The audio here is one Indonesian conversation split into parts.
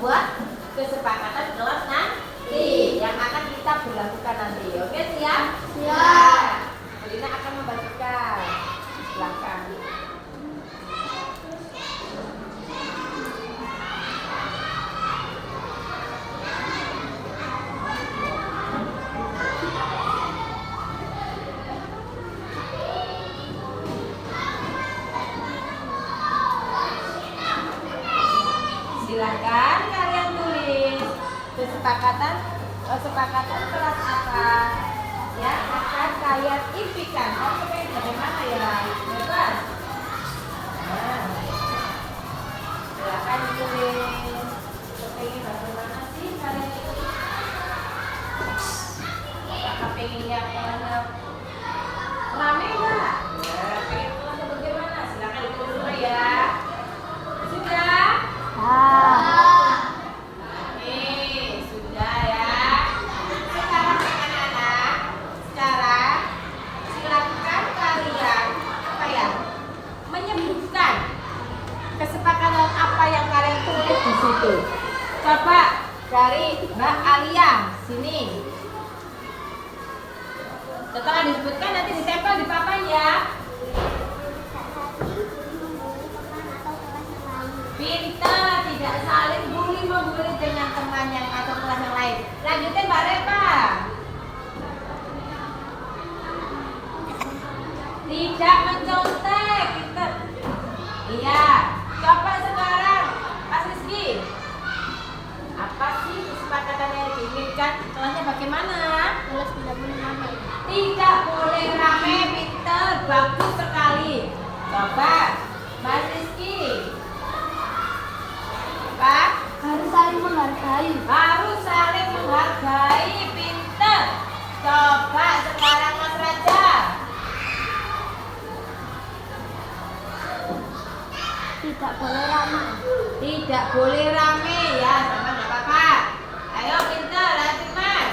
membuat kesepakatan kelas nanti yang akan kita berlakukan nanti. Oke, siap? Siap. Lina akan membagikan. Silakan. Silakan kalian tulis kesepakatan kelas apa yang akan kalian impikan. Kamu pengen bagaimana ya? Bebas. Nah, silakan tulis. Pengen bagaimana sih kalian itu? Apakah pengen yang rame nggak? Ya, pengen kelasnya bagaimana? Silakan ditulis dulu ya. Sudah? Oke, sudah ya. Sekarang anak-anak, sekarang silakan kalian menyebutkan kesepakatan apa yang kalian tulis di situ. Coba dari Mbak Alia sini. Setelah disebutkan nanti ditempel di papan ya. Pintar, tidak saling membuli dengan teman yang atau kelas yang lain. Lanjutin Mbak Reva. Tidak mencontek. Pintar. Iya. Coba sekarang Pak Rizky. Apa sih kesepakatan yang diinginkan? Kelasnya bagaimana? Kelas tidak boleh ramai. Tidak boleh rame. Pintar, bagus sekali. Coba Mas Rizky. Pak, Harus saling menghargai. harus saling menghargai. Pinter. Coba sekarang Mas Raja. Tidak boleh ramai. Tidak boleh rame ya, sama nggak apa-apa. Ayo pinter, Latiman.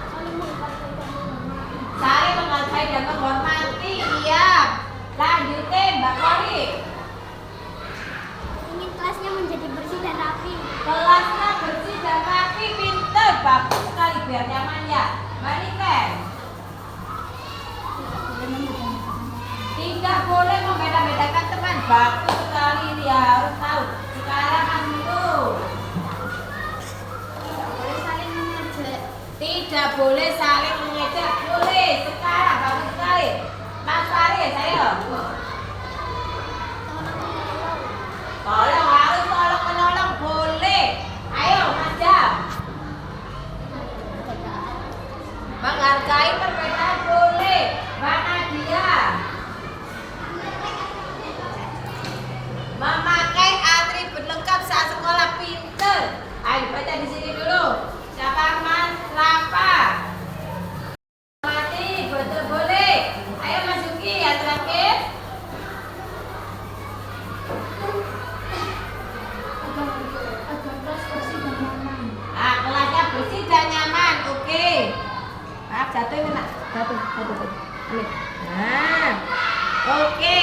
Saling menghargai dan menghormati. Saling menghargai dan menghormati. Iya. Lanjutin Mbak Kori. Ingin kelasnya menjadi bersih dan rapi. Kelasnya bersih dan rapi. Pinter, bagus sekali biar nyaman ya. Mbak Niken. Tidak boleh membeda-bedakan teman. Bagus sekali dia, harus tahu. Sekarang Antu. Tidak boleh saling mengejek. Tidak boleh saling mengejek. Boleh. Sekarang bagus sekali. Mas Faris, ayo. Tolong, harus tolong menolong. Boleh. Ayo Mas Jam. Menghargai perbedaan boleh. Mbak Nadia. Memakai atribut lengkap saat sekolah. Pinter. Ayo baca di sini dulu. Siapa Mas Rafa? Mati, betul boleh. Ayo Mas Yuki yang terakhir. Agar kelas bersih dan nyaman. Ah, kelasnya bersih dan nyaman. Oke. Maaf jatuh ini nak. Jatuh. Ini. Nah. Oke.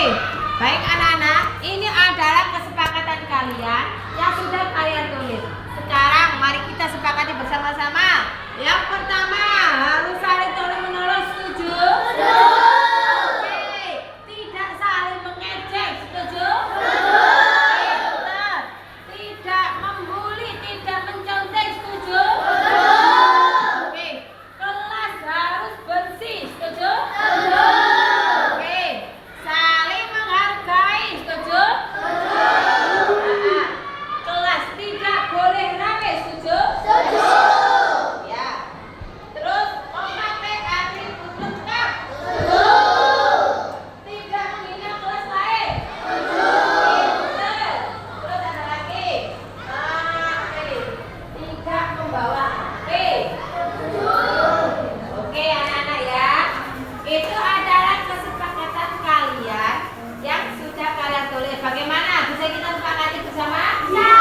Baik anak-anak, ini adalah kesepakatan kalian yang sudah kalian tulis. Sekarang mari kita sepakati bersama-sama. Yang pertama, harus saling tolong menolong. Setuju? Oke. Tidak saling mengejek. Setuju? Pintar. Tidak membuli, tidak mencontek. Setuju? Oke. Kelas harus bersih. Setuju? Oke. Saling menghargai. Setuju? Kelas tidak boleh rame. Setuju? Ya. Terus memakai atribut lengkap. Tidak menghina kelas lain. Pinter. Terus ada lagi. Tidak membawa HP. Oke anak-anak ya. Itu adalah kesepakatan kalian yang sudah kalian tulis. Bagaimana? Bisa kita sepakati bersama? Ya.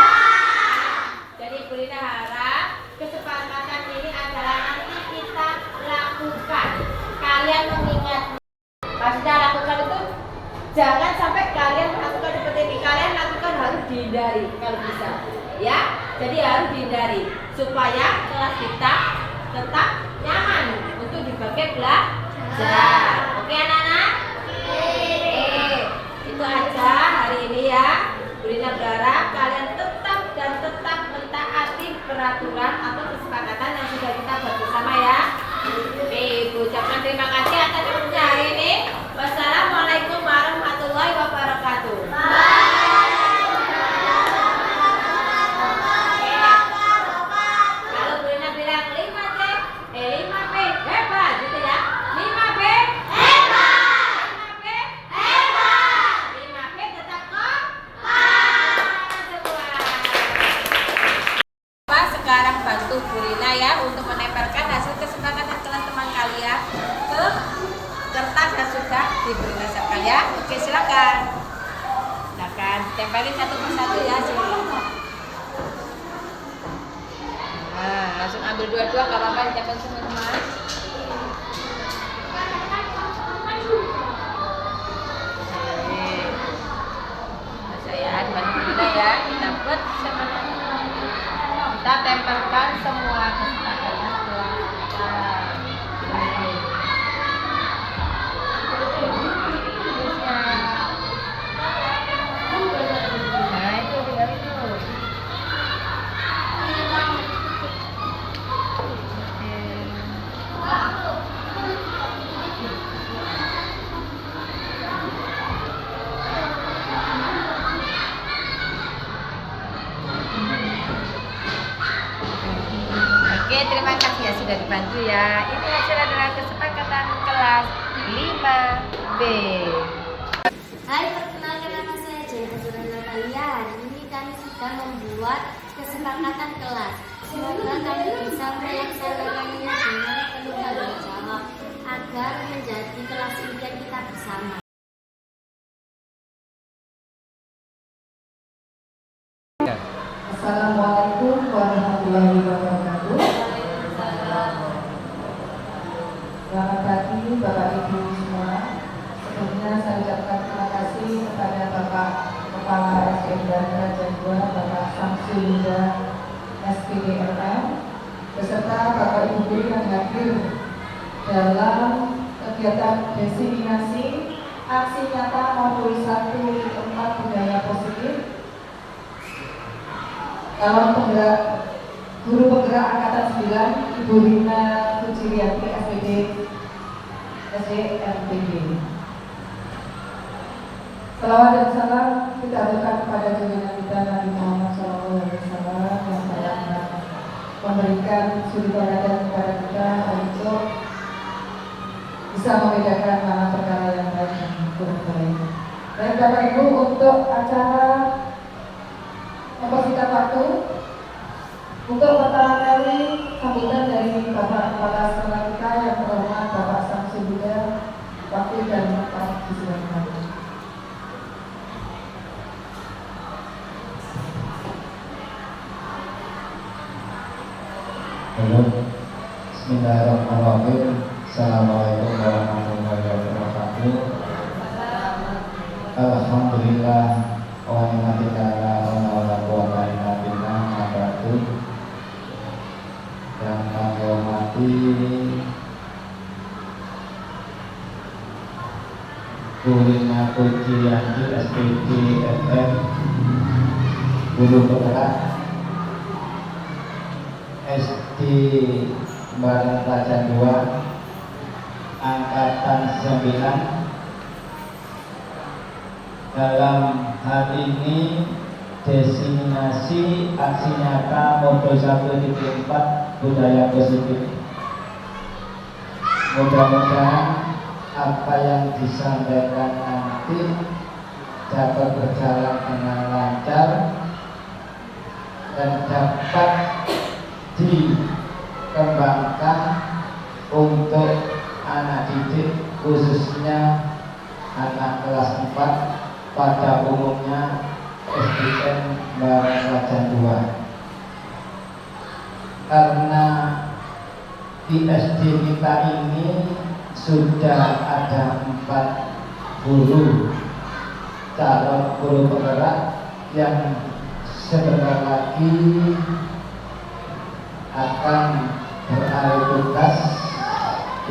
Jadi Bu Lina harap kesepakatan ini adalah nanti kita lakukan. Kalian mengingat. Pas sudah lakukan itu jangan sampai kalian lakukan seperti ini. Kalian lakukan harus dihindari kalau bisa, ya. Jadi harus dihindari supaya kelas kita tetap nyaman untuk dipakai belajar. Oke anak-anak? Itu aja hari ini ya. Burina berharap kalian tetap mentaati peraturan atau kesepakatan yang sudah kita buat bersama ya. Oke, Ibu ucapkan terima kasih atas waktunya hari ini. Wassalamualaikum warahmatullahi wabarakatuh. Kalau Burina bilang 5C, 5P hebat gitu ya. 5B hebat. 5B hebat. 5P tetap semua. Sekarang bantu Burina ya untuk menempelkan hasil kesepakatan kelas teman kalian ke kertas yang sudah diberi siapkan ya. Oke, silakan tempelin satu persatu ya. Silakan. Nah, langsung ambil dua-dua, nggak apa-apa, ditempel semua. Saya bantu Burina ya. Kita buat kita tempelkan semua kesepakatan kelas kita. Nah, itu tinggal itu. Oke, terima kasih ya sudah dibantu ya. Ini hasil adalah kesepakatan kelas 5B. Hai, perkenalkan nama saya Jaya Azura Natalia. Hari ini kami sedang membuat kesepakatan kelas. Semoga kami bisa melaksanakannya dengan penuh tanggung jawab agar menjadi kelas impian kita bersama. Assalamualaikum warahmatullahi wabarakatuh. Selamat pagi Bapak Ibu semua. Sebelumnya saya ucapkan terima kasih kepada Bapak Kepala SDM Kerajaan II, Bapak Samsul Huda SPDLM, beserta Bapak Ibu guru yang hadir dalam kegiatan diseminasi aksi nyata modul 1 tempat budaya positif. Calon penggerak guru penggerak angkatan 9 Ibu Rina Kuciriati SPD SDMPD. Salawat dan salam kita aturkan kepada junjungan kita Nabi Muhammad SAW yang telah memberikan suri teladan kepada kita untuk bisa membedakan mana perkara yang baik dan kurang baik. Dan Bapak Ibu, untuk acara mempersingkat waktu, untuk pertama kali sambutan dari Bapak Kepala Sekolah kita yang terhormat Bapak Samsul Huda, wakil dan Pak disilakan. Halo, Bismillahirrahmanirrahim. Assalamualaikum warahmatullahi wabarakatuh. Alhamdulillah wa ni'matillah wa la quwwata illa billah. Yang kami hormati Burina Kuciriati SPD FM, guru penggerak SD Barang Kerajaan II Angkatan 9. Dalam hal ini diseminasi aksi nyata modul 1.4 budaya positif. Mudah-mudahan apa yang disampaikan nanti dapat berjalan dengan lancar dan dapat dikembangkan untuk anak didik, khususnya anak kelas 4 pada umumnya SDM Barang Kerajaan II. Karena di SD kita ini sudah ada 4 guru calon guru penggerak yang sebentar lagi akan beralih tugas,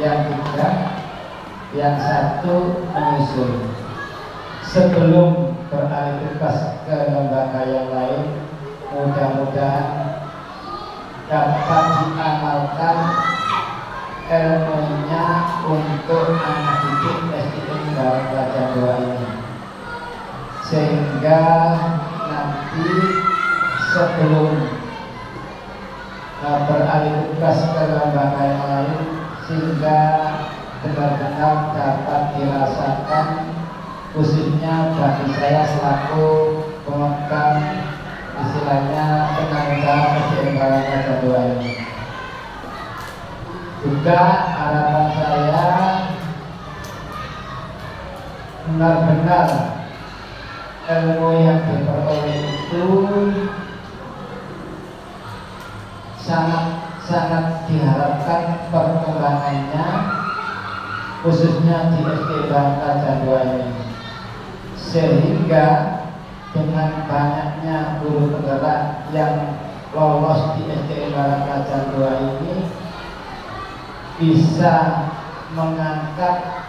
yang tiga, yang satu menyusul. Sebelum beralih tugas ke lembaga yang lain, mudah-mudahan dapat diamalkan ilmunya untuk anak didik SDN Barang Raja 2 ini, sehingga nanti sebelum beralih tugas ke lembaga yang lain, sehingga benar-benar dapat dirasakan, khususnya bagi saya selaku pemegang istilahnya penanggung SDN Barang Raja 2 ini. Juga harapan saya benar-benar ilmu yang diperoleh itu sangat diharapkan perkembangannya, khususnya di SD Barang Raja 2 ini, sehingga dengan banyaknya guru penggerak yang lolos di SD Barang Raja 2 ini bisa mengangkat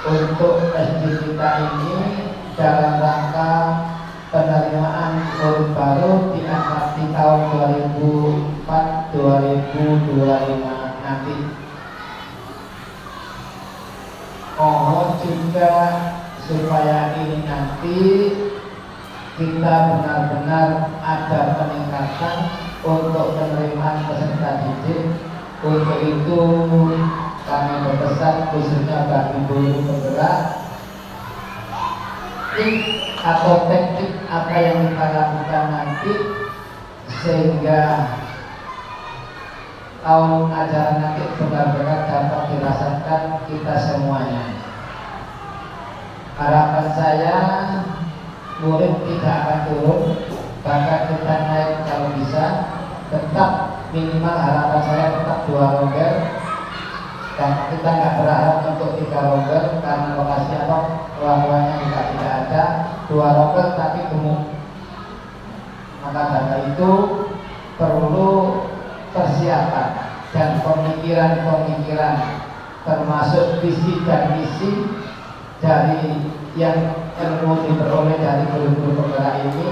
untuk SD kita ini dalam rangka penerimaan guru baru di tahun 2004-2025 nanti. Mohon juga supaya ini nanti kita benar-benar ada peningkatan untuk penerimaan peserta didik. Untuk itu kami berpesan khususnya bagi guru penggerak, atau teknik apa yang kita lakukan nanti, sehingga tahun ajaran nanti benar-benar dapat dirasakan kita semuanya. Harapan saya murid tidak akan turun, bahkan kita naik kalau bisa. Tetap minimal harapan saya tetap 2 roger, dan kita nggak berharap untuk 3 roger karena lokasi apa ruang-ruangnya juga tidak ada. 2 roger tapi gemuk. Maka dari itu perlu persiapan dan pemikiran-pemikiran, termasuk visi dan misi dari yang ilmu diperoleh dari guru-guru penggerak ini.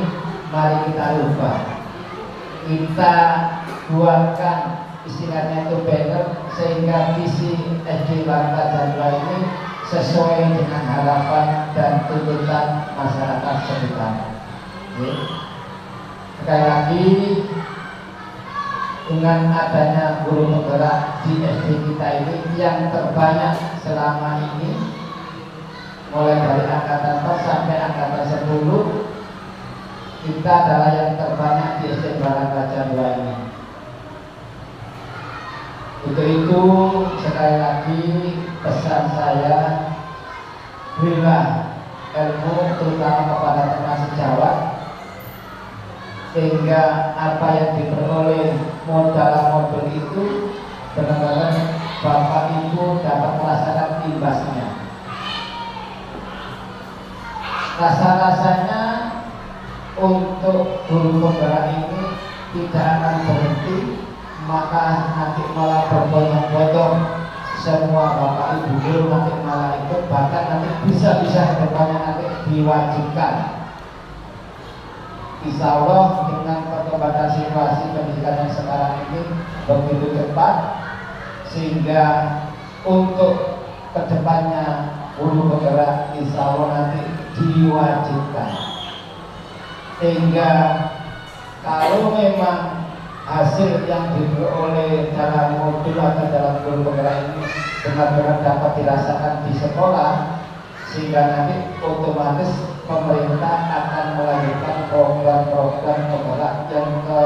Mari kita ubah, kita buatkan istilahnya itu banner, sehingga visi SD Barang Raja 2 ini sesuai dengan harapan dan tuntutan masyarakat sekitar. Sekali lagi, dengan adanya guru penggerak di SD kita ini yang terbanyak selama ini, mulai dari angkatan 4 sampai angkatan 10, kita adalah yang terbanyak di SD Barang Raja 2 ini. Untuk itu sekali lagi pesan saya, berilah ilmu terutama kepada teman sejawat, sehingga apa yang diperoleh modal itu benar-benar Bapak Ibu dapat merasakan imbasnya. Rasa-rasanya untuk guru penggerak ini tidak akan berhenti, maka nanti malah berbondong-bondong semua Bapak Ibu guru nanti malah ikut, bahkan nanti bisa-bisa kedepannya nanti diwajibkan. Insya Allah dengan perkembangan situasi pendidikan yang sekarang ini begitu cepat, sehingga untuk kedepannya guru penggerak insya Allah nanti diwajibkan. Sehingga kalau memang hasil yang diperoleh dalam modul atau dalam guru penggerak ini benar-benar dapat dirasakan di sekolah, sehingga nanti otomatis pemerintah akan melanjutkan program-program penggerak yang ke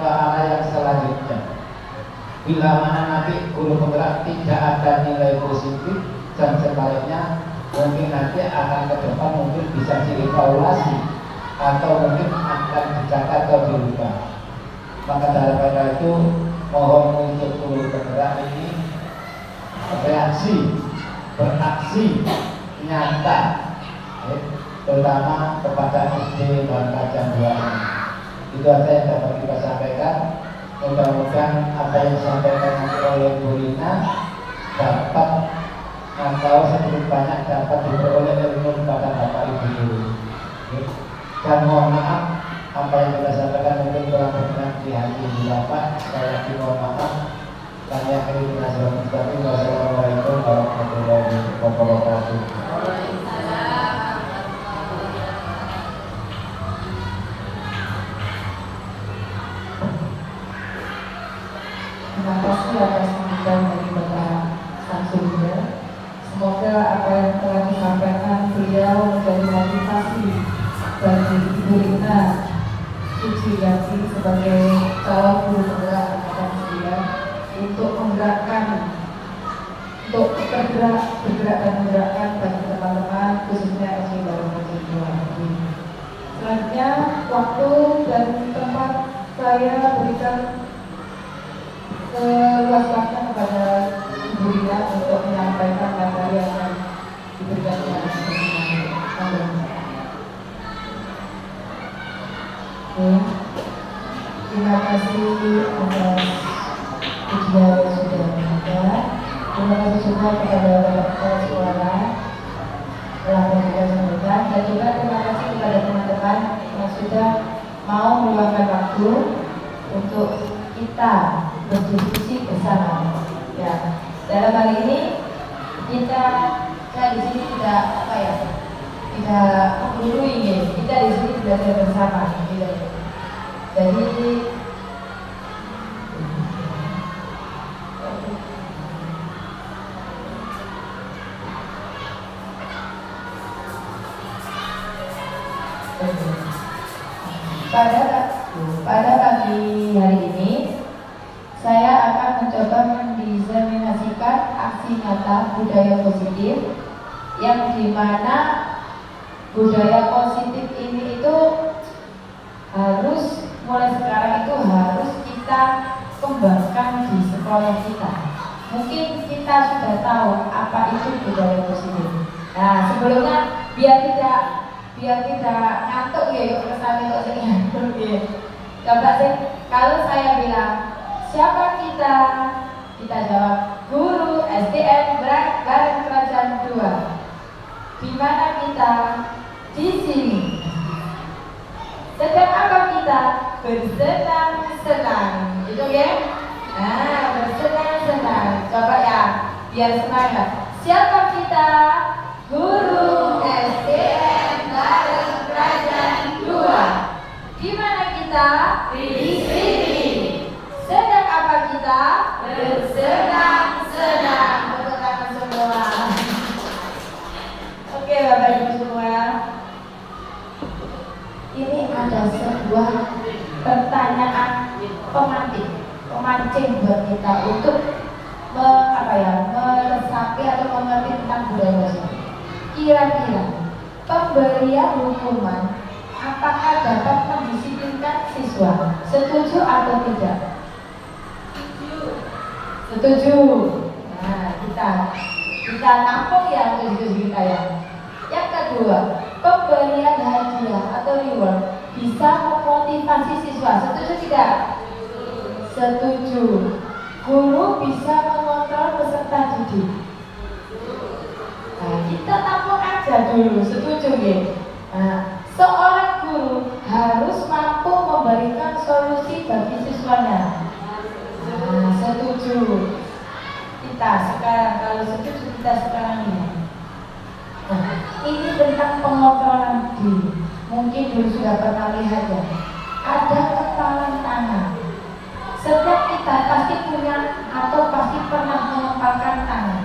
arah yang selanjutnya. Bila mana nanti guru penggerak tidak ada nilai positif, dan sebaliknya mungkin nanti akan ke depan mungkin bisa dievaluasi atau mungkin akan dicatat atau dirubah. Maka daripada itu mohon untuk guru penggerak ini beraksi nyata, terutama kepada SD dan Kajang 2. Itu aja yang dapat kita sampaikan. Mudah-mudahan apa yang disampaikan oleh Bu Rina dapat atau sedikit banyak dapat diperoleh ilmu kepada Bapak Ibu guru. Dan mohon maaf apa yang kita sampaikan mungkin kurang berkenan di hati Ibu Bapak. Sekali lagi mohon maaf. Kami akhiri dengan salam mustaqim. Wassalamualaikum warahmatullahi wabarakatuh. Terima kasih atas sambutan dari Bapak Samsul. Semoga apa yang telah disampaikan beliau menjadi motivasi bagi Ibu Rina Suciati sebagai calon guru penggerak angkatan 9 untuk menggerakkan, untuk bergerak dan menggerakkan bagi teman-teman khususnya SD baru ini. Selanjutnya waktu dan tempat saya berikan luas-luasnya kepada Ibu Rina untuk menyampaikan materi yang akan diberikan kepada teman-teman. Terima kasih atas pujian yang sudah ada. Terima kasih juga kepada Bapak Kepala Sekolah telah memberikan sambutan, dan juga terima kasih kepada teman-teman yang sudah mau meluangkan waktu untuk kita berdiskusi bersama. Ya, dalam hal ini saya di sini tidak menggurui, kita di sini belajar bersama. Jadi pada pagi hari ini saya akan mencoba mendiseminasikan aksi nyata budaya positif, yang dimana budaya positif ini itu harus mulai sekarang itu harus kita kembangkan di sekolah kita. Mungkin kita sudah tahu apa itu budaya positif. Nah, sebelumnya biar tidak ngantuk ya, yuk kesan itu ngantuk ya. Coba sih, kalau saya bilang siapa kita? Kita jawab guru SDN Bareng Kerajaan 2. Di mana kita? Di sini. Sedang apa kita? Bersenang-senang. Itu ya? Nah, bersenang-senang. Coba ya, biar semangat. Siapa kita? Guru SDN Bareng Kerajaan 2. Di mana kita? Di sini. Sedang apa kita? Bersenang-senang. Tepuk tangan semua. Oke, Bapak Ibu semua. Ini ada sebuah pertanyaan pemancing buat kita untuk meresapi atau mengerti tentang budaya positif. Kira-kira pemberian hukuman apakah dapat mendisiplinkan siswa? Setuju atau tidak? Setuju. Nah, kita nampung ya untuk diskusi kita ya. Yang kedua, pemberian hadiah atau reward bisa memotivasi siswa. Setuju tidak? Setuju. Guru bisa mengontrol peserta didik. Nah, kita tampung aja dulu. Setuju ya? Nah, seorang guru harus mampu memberikan solusi bagi siswanya. Nah, setuju. Kita sekarang, kalau setuju kita sekarang ini. Nah, ini tentang pengontrolan diri. Mungkin dulu sudah pernah lihat ya. Ada kepalan tangan. Setiap kita pasti punya atau pasti pernah mengepalkan tangan.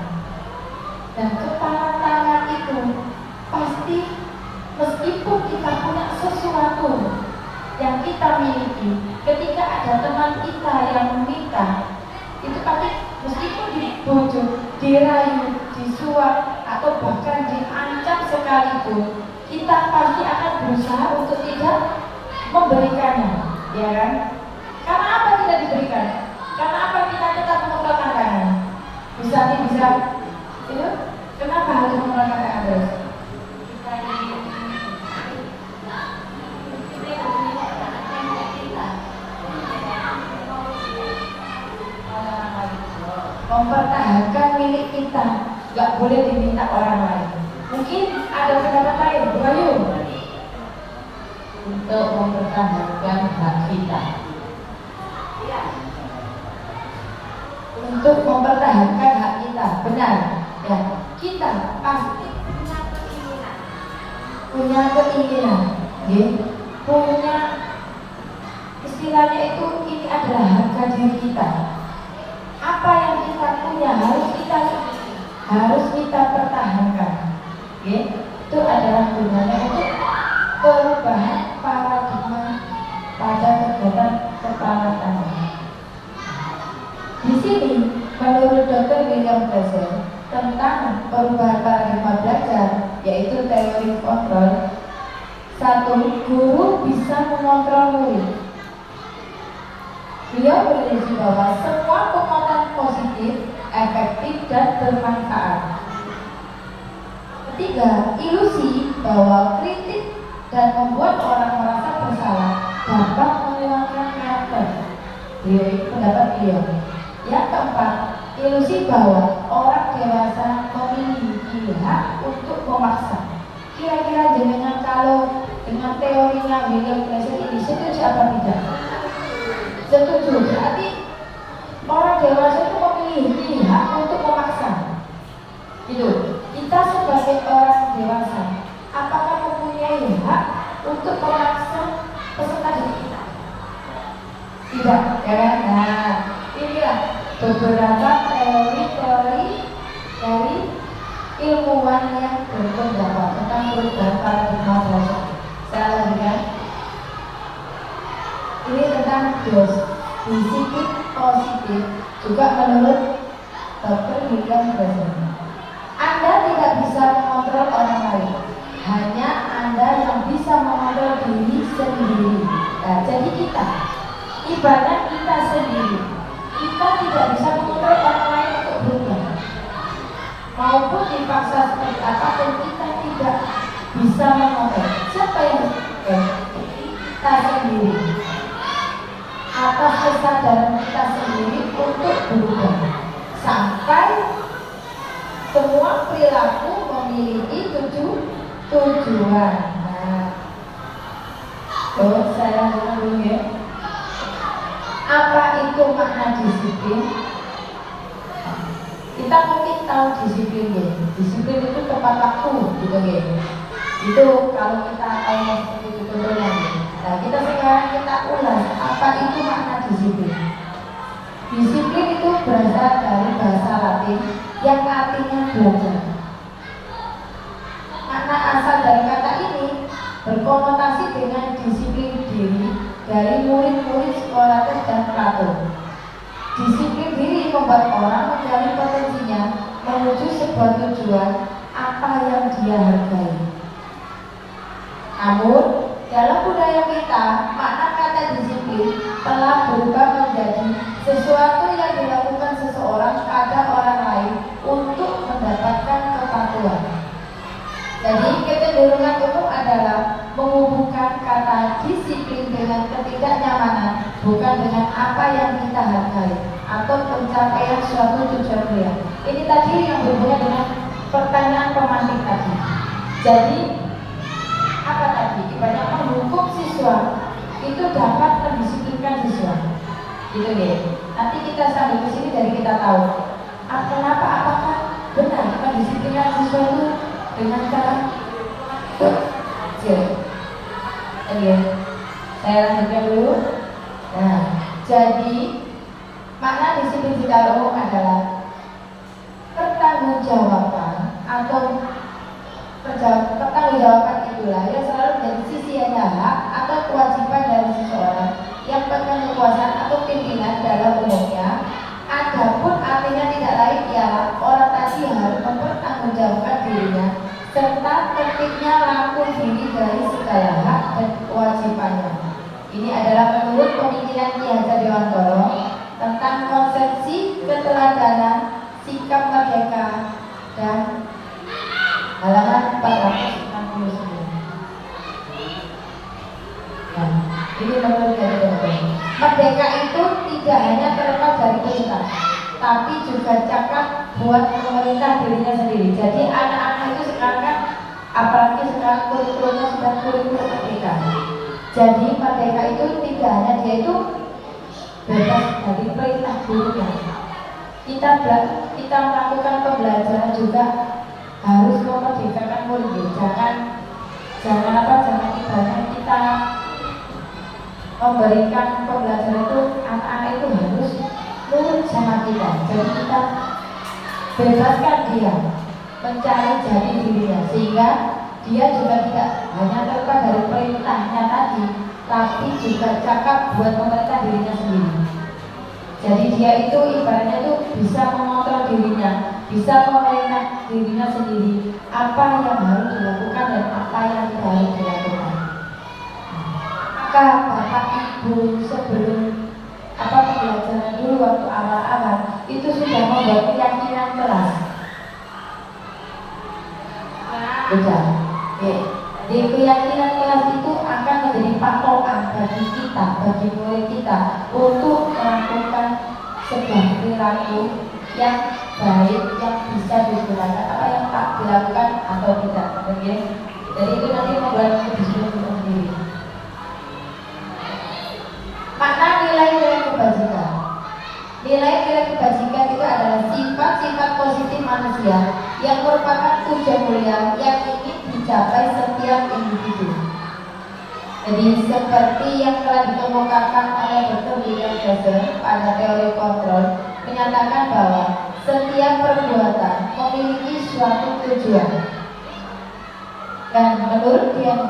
Dan kepalan tangan itu pasti meskipun kita punya sesuatu yang kita miliki, ketika ada teman kita yang meminta, itu pasti meskipun dibujuk, dirayu, disuap, atau bahkan diancam sekalipun, kita pasti akan berusaha untuk tidak memberikannya, ya kan? Karena apa tidak diberikan? Karena apa kita tetap mengepalkan tangan? Bisa itu? Kenapa harus mengepalkan tangan terus? mempertahankan milik kita, nggak boleh diminta orang lain. Mungkin ada pendapat lain, Bu Ayu? Untuk mempertahankan hak kita, untuk mempertahankan hak kita, benar ya, kita pasti punya keinginan, ya, punya istilahnya itu, ini adalah harga diri kita. Apa yang kita punya harus kita pertahankan, ya. Itu adalah gunanya untuk perubahan paradigma pada kegiatan keperawatan. Di sini, menurut Dr. William Glasser tentang perubahan paradigma belajar, yaitu teori kontrol. 1. Guru bisa mengontrol murid. Beliau berisi bahwa semua penguatan positif, efektif, dan bermanfaat. 3. Ilusi bahwa kritik dan membuat orang merasa bersalah dapat menghilangkan karakter. Pendapat beliau. Yang 4. Ilusi bahwa orang dewasa memiliki hak untuk memaksa. Kira-kira jenengan kalau dengan teorinya William Glasser ini setuju apa tidak? Setuju. Berarti orang dewasa itu memiliki hak untuk memaksa. Gitu. Kita sebagai orang dewasa, apakah mempunyai hak untuk memaksa peserta didik kita? Tidak, ya kan? Nah, inilah beberapa teori-teori dari ilmuwan yang berpendapat tentang perubahan paradigma belajar. Saya lanjutkan. Ini tentang disiplin positif, juga menurut Dr. William Glasser. Anda tidak bisa mengontrol orang lain, hanya Anda yang bisa mengontrol diri sendiri. Nah, jadi kita, ibarat kita sendiri, kita tidak bisa mengontrol orang lain untuk berubah. Maupun dipaksa seperti apapun, kita tidak bisa mengontrol. Siapa yang kita sendiri, atas kesadaran kita sendiri untuk berubah, sampai semua perilaku memiliki tujuan. Nah, saya lanjutkan dulu ya. Apa itu makna disiplin? Kita mungkin tahu disiplin ya. Disiplin itu tepat waktu, gitu ya. Itu kalau kita tahu seperti itu contohnya. Nah, kita ulas apa itu makna disiplin. Disiplin itu berasal dari bahasa Latin yang artinya belajar. Makna asal dari kata ini berkonotasi dengan disiplin diri dari murid-murid Socrates dan Plato. Disiplin diri membuat orang mencari potensinya menuju sebuah tujuan apa yang dia hargai. Namun, dalam budaya kita, makna kata disiplin telah berubah menjadi sesuatu yang dilakukan seseorang pada orang lain untuk mendapatkan kepatuhan. Jadi, kecenderungan umum adalah menghubungkan kata disiplin dengan ketidaknyamanan, bukan dengan apa yang kita hargai atau pencapaian suatu tujuan real. Ini tadi yang berhubungan dengan pertanyaan pemantik tadi. Jadi, apa tadi? Ibaratnya menghukum siswa itu dapat mendisiplinkan siswa, gitu ya. Nanti kita sambil ke sini dari kita tahu kenapa, apakah benar mendisiplinkan siswa itu dengan cara kecil. Ya, saya lanjutkan dulu. Nah, jadi makna disiplin secara umum adalah pertanggungjawaban atau pertanggungjawaban itulah yang selalu menjadi sisi yang hak atau kewajiban dari seseorang yang pegang kekuasaan atau pimpinan dalam umumnya. Adapun artinya tidak lain ialah orang tadi harus mempertanggungjawabkan dirinya serta tertibnya laku diri dari segala hak dan kewajibannya. Ini adalah menurut pemikiran Ki Hajar Dewantara tentang konsepsi keteladanan, sikap merdeka, dan halaman 469. Nah, ini menurut dari Dewantara. Merdeka itu tidak hanya terlepas dari perintah, tapi juga cakap buat pemerintah dirinya sendiri. Jadi anak-anak itu sekarang kan, apalagi sekarang kurikulumnya sudah kurikulum merdeka. Jadi merdeka itu tidak hanya dia itu bebas dari perintah gurunya. Kita melakukan pembelajaran juga harus memerdekakan murid. Jangan ibaratnya kita memberikan pembelajaran itu, anak-anak itu harus nurut sama kita. Jadi kita bebaskan dia mencari jati dirinya, sehingga dia juga tidak hanya terlepas dari perintahnya tadi, tapi juga cakap buat pemerintah dirinya sendiri. Jadi dia itu ibaratnya itu bisa mengontrol dirinya, bisa memerintah dirinya sendiri, apa yang harus dilakukan dan apa yang tidak harus dilakukan. Maka Bapak Ibu sebelum pembelajaran dulu waktu awal-awal itu sudah membuat keyakinan kelas. Sudah. Di keyakinan kelas itu akan menjadi patokan bagi kita, bagi murid kita untuk melakukan sebuah perilaku yang baik, yang bisa digunakan, apa yang tak dilakukan atau tidak. Oke? Jadi itu nanti membuat kedisiplinan sendiri. Makna nilai-nilai kebajikan. Nilai-nilai kebajikan itu adalah sifat-sifat positif manusia yang merupakan tujuan mulia yang ingin dicapai setiap individu. Jadi seperti yang telah dikemukakan oleh Dr. William Jackson pada teori kontrol, menyatakan bahwa setiap perbuatan memiliki suatu tujuan. Dan menurut Dian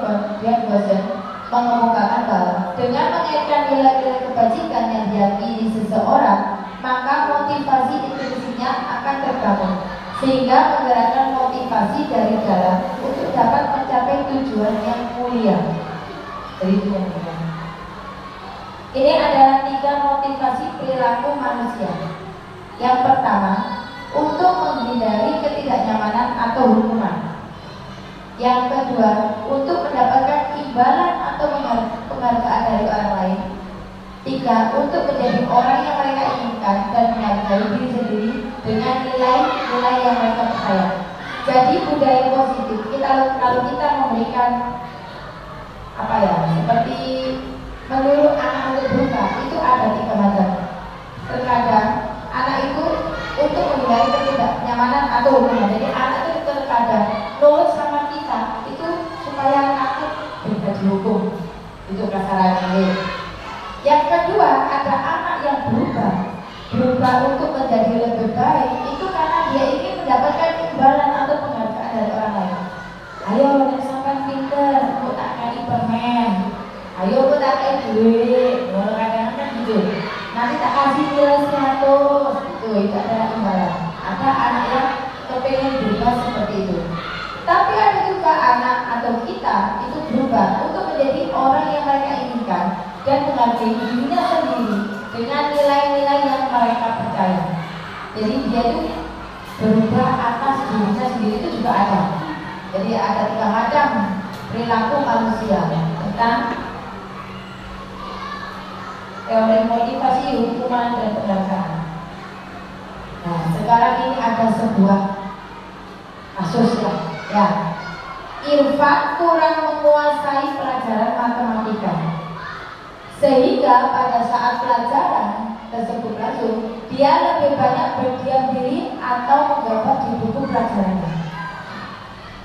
Goshen mengemukakan bahwa dengan mengaitkan nilai-nilai kebajikan yang diyakini seseorang, maka motivasi intrinsiknya akan terbangun, sehingga menggerakkan motivasi dari dalam untuk dapat mencapai tujuan yang mulia. Jadi itu yang mulia. Ini adalah 3 motivasi perilaku manusia. Yang pertama, untuk menghindari ketidaknyamanan atau hukuman. Yang kedua, untuk mendapatkan imbalan atau penghargaan dari orang lain. 3, untuk menjadi orang yang mereka inginkan dan menghargai diri sendiri dengan nilai-nilai yang mereka percaya. Jadi budaya positif, kalau kita memberikan seperti menurut anak untuk berubah, itu ada 3 macam. Terkadang anak itu untuk menghindari ketidaknyamanan atau hukuman. Jadi anak itu terkadang nurut sama kita itu supaya takut tidak dihukum. Itu kasarannya. Yang kedua, ada anak yang berubah untuk menjadi lebih baik. Itu karena dia ingin mendapatkan imbalan atau penghargaan dari orang lain. Ayo sampai pinter, aku tak kasih permen. Ayo aku tak kasih duit. Kadang-kadang kan gitu. Nanti tak kasih nilai 100. Itu adalah imbalan. Ada anak yang kepengen berubah seperti itu. Tapi ada juga anak atau kita itu berubah untuk menjadi orang yang mereka inginkan dan menghargai dirinya sendiri dengan nilai-nilai yang mereka percaya. Jadi dia itu berubah atas dirinya sendiri, itu juga ada. Jadi ada 3 macam perilaku manusia tentang teori motivasi, hukuman, dan penghargaan. Nah, sekarang ini ada sebuah kasus ya. Irfan kurang menguasai pelajaran matematika, sehingga pada saat pelajaran tersebut langsung dia lebih banyak berdiam diri atau menggambar di buku pelajarannya.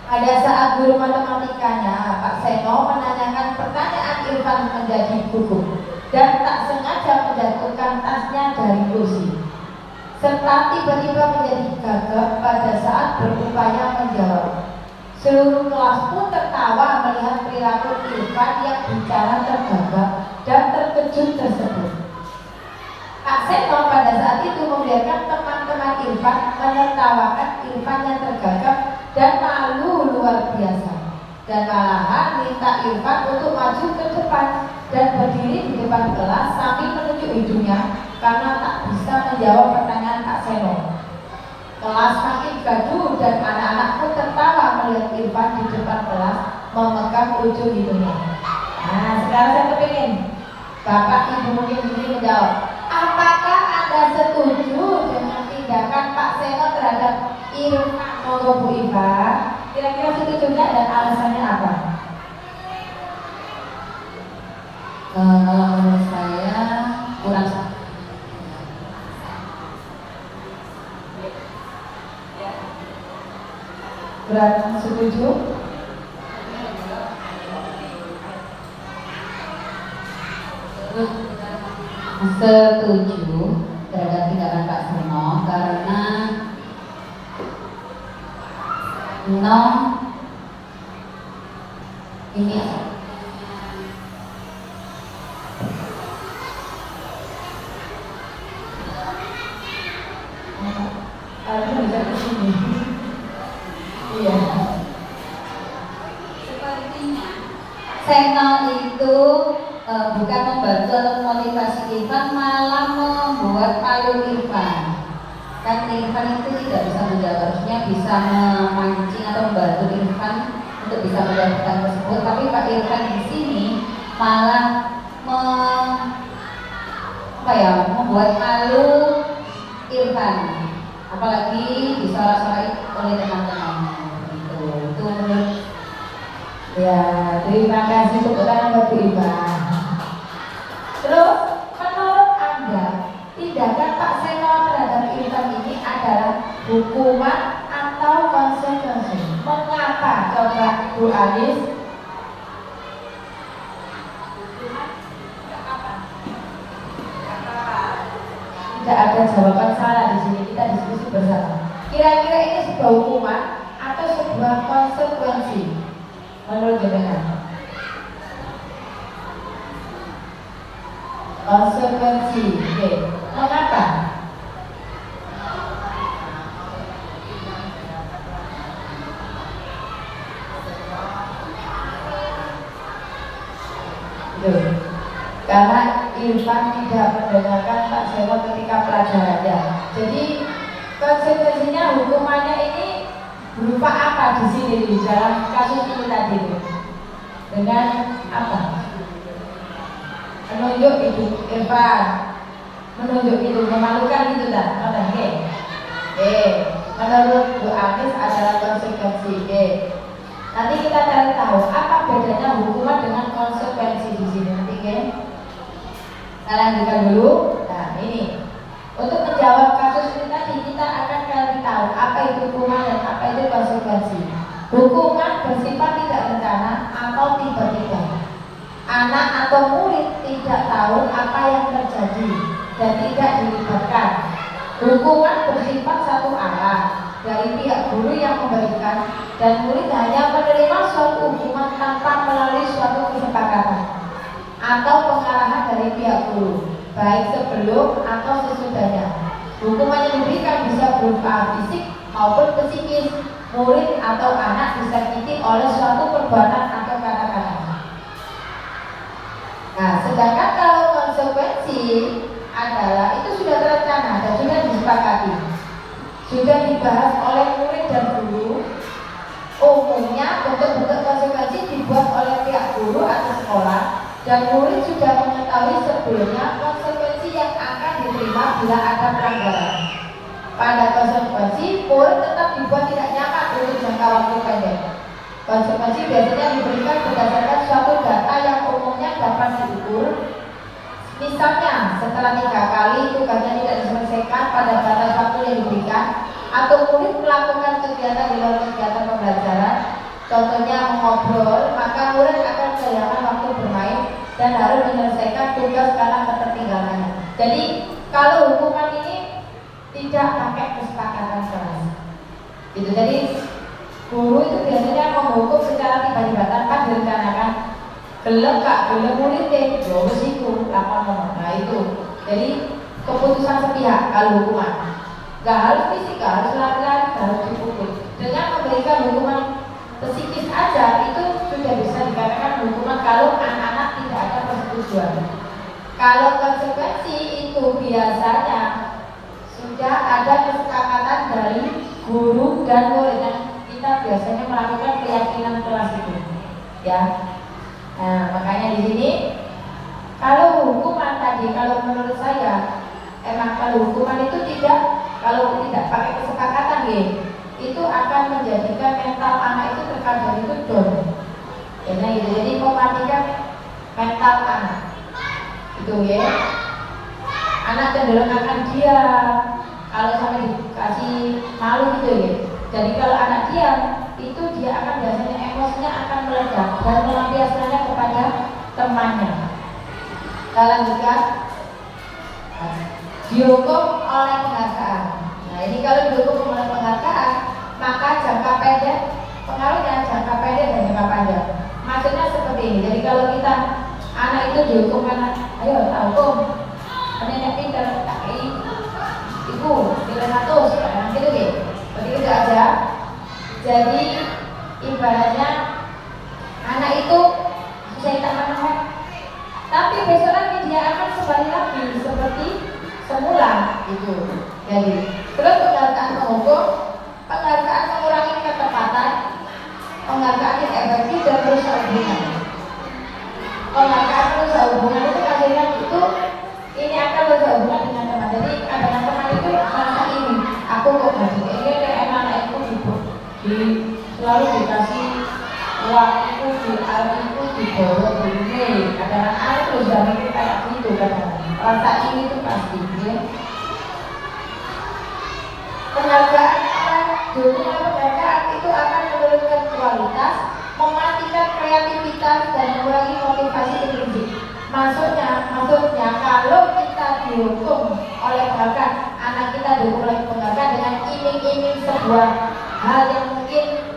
Pada saat guru matematikanya Pak Seno menanyakan pertanyaan, Irfan menjadi gugup dan tak sengaja menjatuhkan tasnya dari kursi, serta tiba-tiba menjadi gagap pada saat berupaya menjawab. Seluruh kelas pun tertawa melihat perilaku Irfan yang bicara tergagap dan terkejut tersebut. Kak Seno pada saat itu membiarkan teman-teman Irfan menertawakan Irfan yang tergagap dan malu luar biasa, dan malahan minta Irfan untuk maju ke depan dan berdiri di depan kelas sambil menunjuk hidungnya karena tak bisa menjawab pertanyaan Kak Seno. Kelas makin gaduh dan anak-anak pun tertawa melihat Irfan di depan kelas memegang ujung hidungnya. Nah, sekarang saya kepingin Bapak Ibu mungkin menjawab, apakah Anda setuju dengan Irfan, monggo Bu Iva. Kira-kira setuju nggak dan alasannya apa? Kalau saya kurang Kurang setuju? setuju terhadap tindakan Pak Seno karena Seno ini Harusnya bisa ke sini. Iya. sepertinya Seno itu bukan membantu atau memotivasi Irfan, malah membuat palu Irfan. Kan Irfan itu tidak bisa menjawab, harusnya bisa memancing atau membantu Irfan untuk bisa menjawab pertanyaan tersebut. Tapi Pak Irfan di sini malah membuat malu Irfan, apalagi disorak-sorai oleh teman-teman. Itu menurut Ya, terima kasih tepuk tangan buat Bu Iva. Terus, menurut Anda, tindakan Pak Seno terhadap Irfan ini adalah hukuman atau konsekuensi? Mengapa? Coba Bu Anis. Tidak ada jawaban salah di sini, kita diskusi bersama. Kira-kira ini sebuah hukuman atau sebuah konsekuensi? Menurut jenengan? Konsekuensi. Oke. Mengapa? Karena Irfan tidak mendengarkan Pak Seno ketika pelajarannya. Jadi konsekuensinya, hukumannya ini berupa apa di sini di dalam kasus ini tadi? Dengan apa? Menunjuk itu, Irfan. Menunjuk itu, memalukan itu dah. Oke. Menurut Bu Anis adalah konsekuensi. Nanti kita cari tahu apa bedanya hukuman dengan konsekuensi di sini nanti, Kita lanjutkan dulu. Nah, ini untuk menjawab kasus ini tadi kita akan cari tahu apa itu hukuman dan apa itu konsekuensi. Hukuman bersifat tidak rencana atau tiba-tiba. Anak atau murid tidak tahu apa yang terjadi dan tidak dilibatkan. Hukuman bersifat satu arah dari pihak guru yang memberikan dan murid hanya menerima suatu hukuman tanpa melalui suatu kesepakatan atau pengarahan dari pihak guru, baik sebelum atau sesudahnya. Hukuman yang diberikan bisa berupa fisik maupun psikis. Murid atau anak disakiti oleh suatu perbuatan atau kata-kata. Nah, sedangkan kalau konsekuensi adalah itu sudah terencana dan sudah disepakati, sudah dibahas oleh murid dan guru. Umumnya untuk bentuk konsekuensi dibuat oleh pihak guru atau sekolah, dan murid sudah mengetahui sebelumnya konsekuensi yang akan diterima bila ada pelanggaran. Pada konsekuensi, murid tetap dibuat tidak nyaman untuk jangka waktu pendek. Konsekuensi biasanya diberikan berdasarkan suatu data yang umumnya dapat diukur. Misalnya, setelah 3 kali tugasnya tidak diselesaikan pada batas waktu yang diberikan, atau murid melakukan kegiatan di luar kegiatan pembelajaran, contohnya mengobrol, maka murid akan kehilangan waktu bermain dan harus menyelesaikan tugas karena ketertinggalannya. Jadi kalau hukuman ini tidak pakai kesepakatan kelas, gitu. Jadi guru itu biasanya menghukum secara tiba-tiba tanpa direncanakan. Gelem kak, gelem murid deh, jauh siku, nah itu. Jadi keputusan sepihak kalau hukuman. Gak harus fisik, gak harus lari-lari, gak harus dipukul. Dengan memberikan hukuman psikis aja itu sudah bisa dikatakan hukuman kalau anak-anak tidak ada persetujuan. Kalau konsekuensi itu biasanya sudah ada kesepakatan dari guru dan murid, dan kita biasanya melakukan keyakinan kelas itu, ya. Nah, makanya di sini kalau hukuman tadi, kalau menurut saya emang kalau hukuman itu tidak, kalau tidak pakai kesepakatan, itu akan menjadikan mental anak itu terkadang itu down. Jadi mematikan mental anak. Itu ya. Anak cenderung akan diam kalau sampai dikasih malu gitu ya. Jadi kalau anak diam itu dia akan biasanya emosinya akan meledak dan melampiaskannya kepada temannya. Kalau juga dihukum oleh penghargaan. Nah ini kalau dihukum oleh penghargaan maka jangka pendek pengaruhnya jangka pendek dan jangka panjang. Maksudnya seperti ini. Jadi kalau kita anak itu dihukum karena ayo tak hukum nenek pintar pakai ibu nilai 100 kan gitu deh. Seperti itu aja. Jadi ibaratnya anak itu saya tak menang, tapi besok lagi dia akan kembali lagi seperti semula itu. Jadi terus penghargaan menghukum, penghargaan mengurangi ketepatan, penghargaan yang efektif dan merusak hubungan. Penghargaan merusak hubungan itu akhirnya itu ini akan merusak hubungan dengan teman. Jadi dengan teman itu merasa ini aku kok gaji ini kayak anak-anakku selalu dikasih uang itu di itu dibawa begini. Kadang-kadang terus zaman itu kayak gitu kadang-kadang. Rasa ini itu pasti ya. Penghargaan dukungan penghargaan itu akan menurunkan kualitas, mematikan kreativitas dan mengurangi motivasi intrinsik. Maksudnya kalau kita dihukum oleh penghargaan, anak kita dihukum oleh penghargaan dengan iming-iming sebuah hal yang mungkin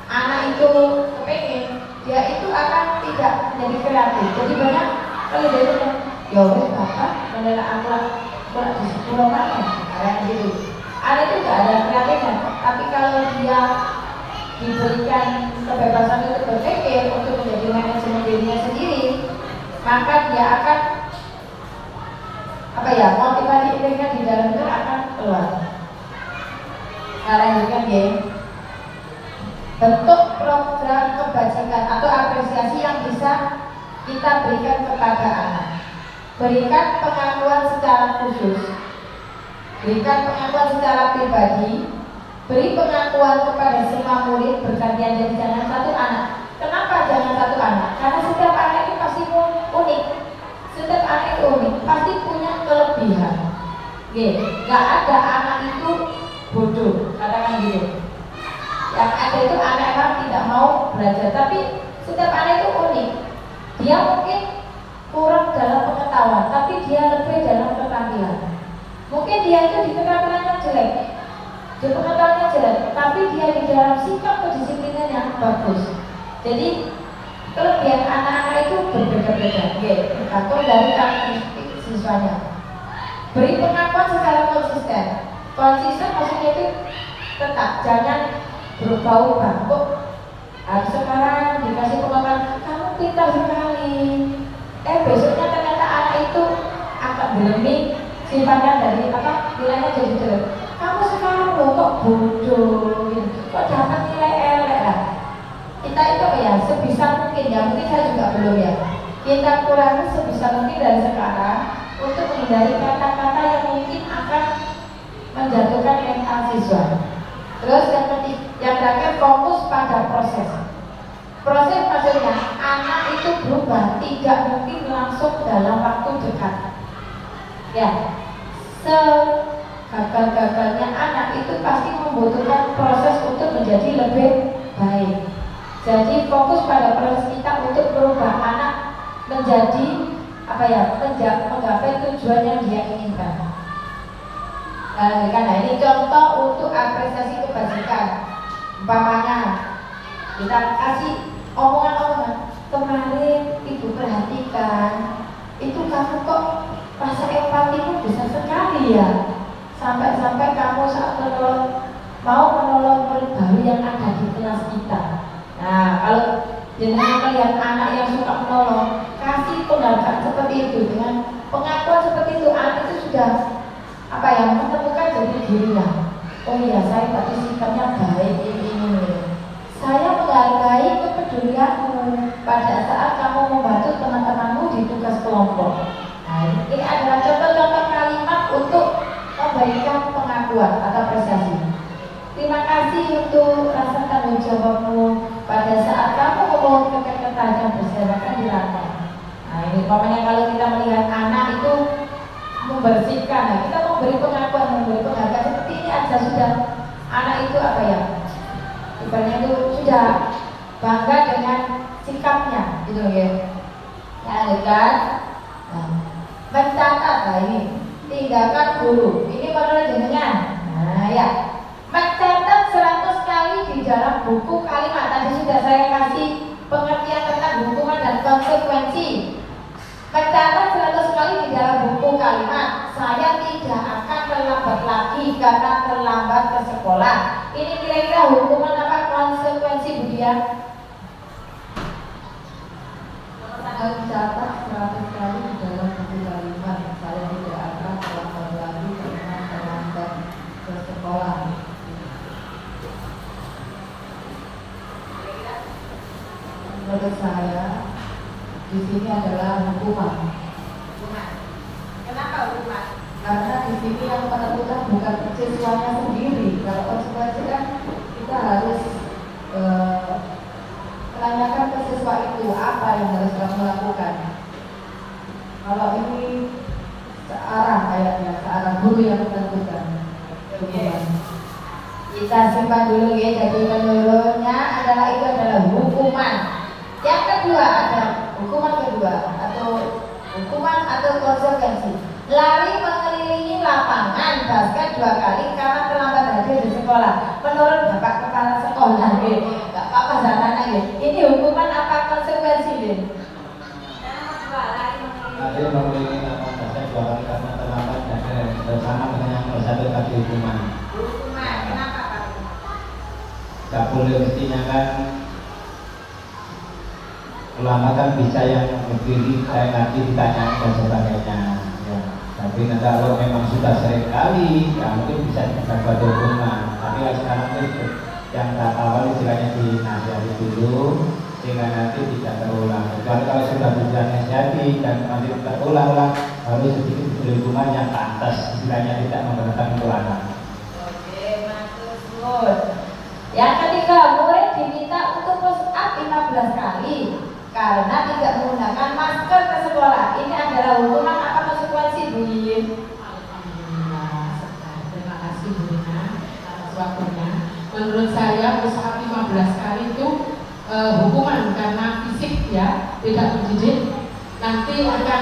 anak itu kepengen, dia itu akan tidak menjadi kreatif. Jadi banyak kalau dia itu ya wes bapak menilai aku di sekolah mana kayak gitu. Anak itu tidak ada kreatifnya, tapi kalau dia diberikan kebebasan untuk berpikir untuk menjadi manajemen dirinya sendiri, maka dia akan motivasi intinya di dalam itu akan keluar. Lanjutkan ya. Bentuk program kebajikan atau apresiasi yang bisa kita berikan kepada anak. Berikan pengakuan secara khusus, berikan pengakuan secara pribadi, beri pengakuan kepada semua murid bergantian. Jadi jangan satu anak. Kenapa jangan satu anak? Karena setiap anak itu pasti unik. Setiap anak itu unik, pasti punya kelebihan. Gak ada anak itu bodoh, katakan gitu. Yang ada itu anak yang tidak mau belajar, tapi setiap anak itu unik. Dia mungkin kurang dalam pengetahuan, tapi dia lebih dalam keterampilan. Mungkin dia itu di keterampilannya jelek, di pengetahuannya jelek, tapi dia di dalam sikap kedisiplinan yang bagus. Jadi kelebihan anak-anak itu berbeda-beda, tergantung dari karakteristik siswanya. Beri pengakuan secara konsisten. Konsisten maksudnya itu tetap, jangan berubah-ubah. Kok sekarang dikasih pengakuan kamu pintar sekali, besoknya ternyata anak itu akan belemi sifatnya dari nilainya jadi jelek. Kamu sekarang loh kok bodoh, kok dapat nilai elek lah. Kita itu sebisa mungkin mungkin saya juga belum kita kurangi sebisa mungkin dari sekarang untuk menghindari kata-kata yang mungkin akan menjatuhkan mental siswa. Terus yang terakhir fokus pada proses. Proses maksudnya anak itu berubah tidak mungkin langsung dalam waktu dekat. Segagal-gagalnya anak itu pasti membutuhkan proses untuk menjadi lebih baik. Jadi fokus pada proses kita untuk merubah anak menjadi menggapai tujuan yang dia inginkan. Nah ini contoh untuk apresiasi kebajikan. Umpamanya kita kasih omongan-omongan, kemarin ibu perhatikan itu kamu kok rasa empatimu besar sekali ya, sampai-sampai kamu saat mau menolong murid baru yang ada di kelas kita. Nah kalau jenengan melihat anak yang suka menolong, kasih penghargaan seperti itu, dengan pengakuan seperti itu, anak itu sudah menemukan jadi dirinya. Oh iya, saya tadi sikapnya baik ini. Saya menghargai kepedulianmu pada saat kamu membantu teman-temanmu di tugas kelompok. Nah, ini adalah contoh-contoh kalimat untuk memberikan pengakuan atau apresiasi. Terima kasih untuk rasa tanggung jawabmu pada saat kamu ngomong kata-kata yang berserakan di lantai. Nah ini pokoknya kalau kita melihat anak itu membersihkan, nah, kita memberi pengakuan, memberi penghargaan seperti ini aja sudah anak itu apa ya? Ibaratnya itu sudah bangga dengan sikapnya, gitu ya. Ya, kan? Nah, mencatat lah ini tindakan guru. Ini menurut jenengan. Nah ya. Mencatat 100 kali di dalam buku kalimat. Tadi sudah saya kasih pengertian tentang hukuman dan konsekuensi. Mencatat 100 kali di dalam buku kalimat. Saya tidak akan terlambat lagi karena terlambat ke sekolah. Ini kira-kira hukuman apa konsekuensi Budia? Mencatat 100 kali di dalam buku kalimat. Saya tidak akan terlambat lagi karena terlambat ke sekolah. Menurut saya di sini adalah hukuman. Kenapa hukuman? Karena di sini yang menentukan bukan siswanya sendiri. Kalau konsekuensi kan kita harus menanyakan ke siswa itu apa yang harus kamu lakukan. Kalau ini searah kayaknya, searah guru yang menentukan hukuman. Kita simpan dulu ya. Jadi menurutnya itu adalah hukuman. Yang kedua ada hukuman kedua atau konsekuensi. Lari mengelilingi lapangan basket 2 kali karena terlambat hadir di sekolah. Menurut Bapak Kepala Sekolah, nggak apa-apa zamannya ya. Ini hukuman apa konsekuensi ya? Lari mengelilingi lapangan basket 2 kali karena terlambat hadir bersama dengan yang bersatu tadi hukuman. Hukuman, kenapa Pak? Gak boleh mestinya kan ulama kan bisa yang berdiri kayak nanti ditanya dan sebagainya ya. Tapi nanti kalau memang sudah sering kali ya mungkin bisa dibuat hukuman. Tapi sekarang itu yang tahap awal istilahnya dinasihati dulu sehingga nanti tidak terulang. Kecuali kalau sudah dinasihati dan nanti terulang-ulang baru sedikit diberi hukuman yang pantas istilahnya tidak memberatkan ulama. Oke, maksud. Yang ketiga, murid diminta untuk push up 15 kali karena tidak menggunakan masker ke sekolah. Ini adalah hukuman apa konsekuensi Bu Yim? Alhamdulillah, terima kasih Bu Rina atas waktunya. Menurut saya push up 15 kali itu hukuman karena fisik ya, tidak mendidik, nanti akan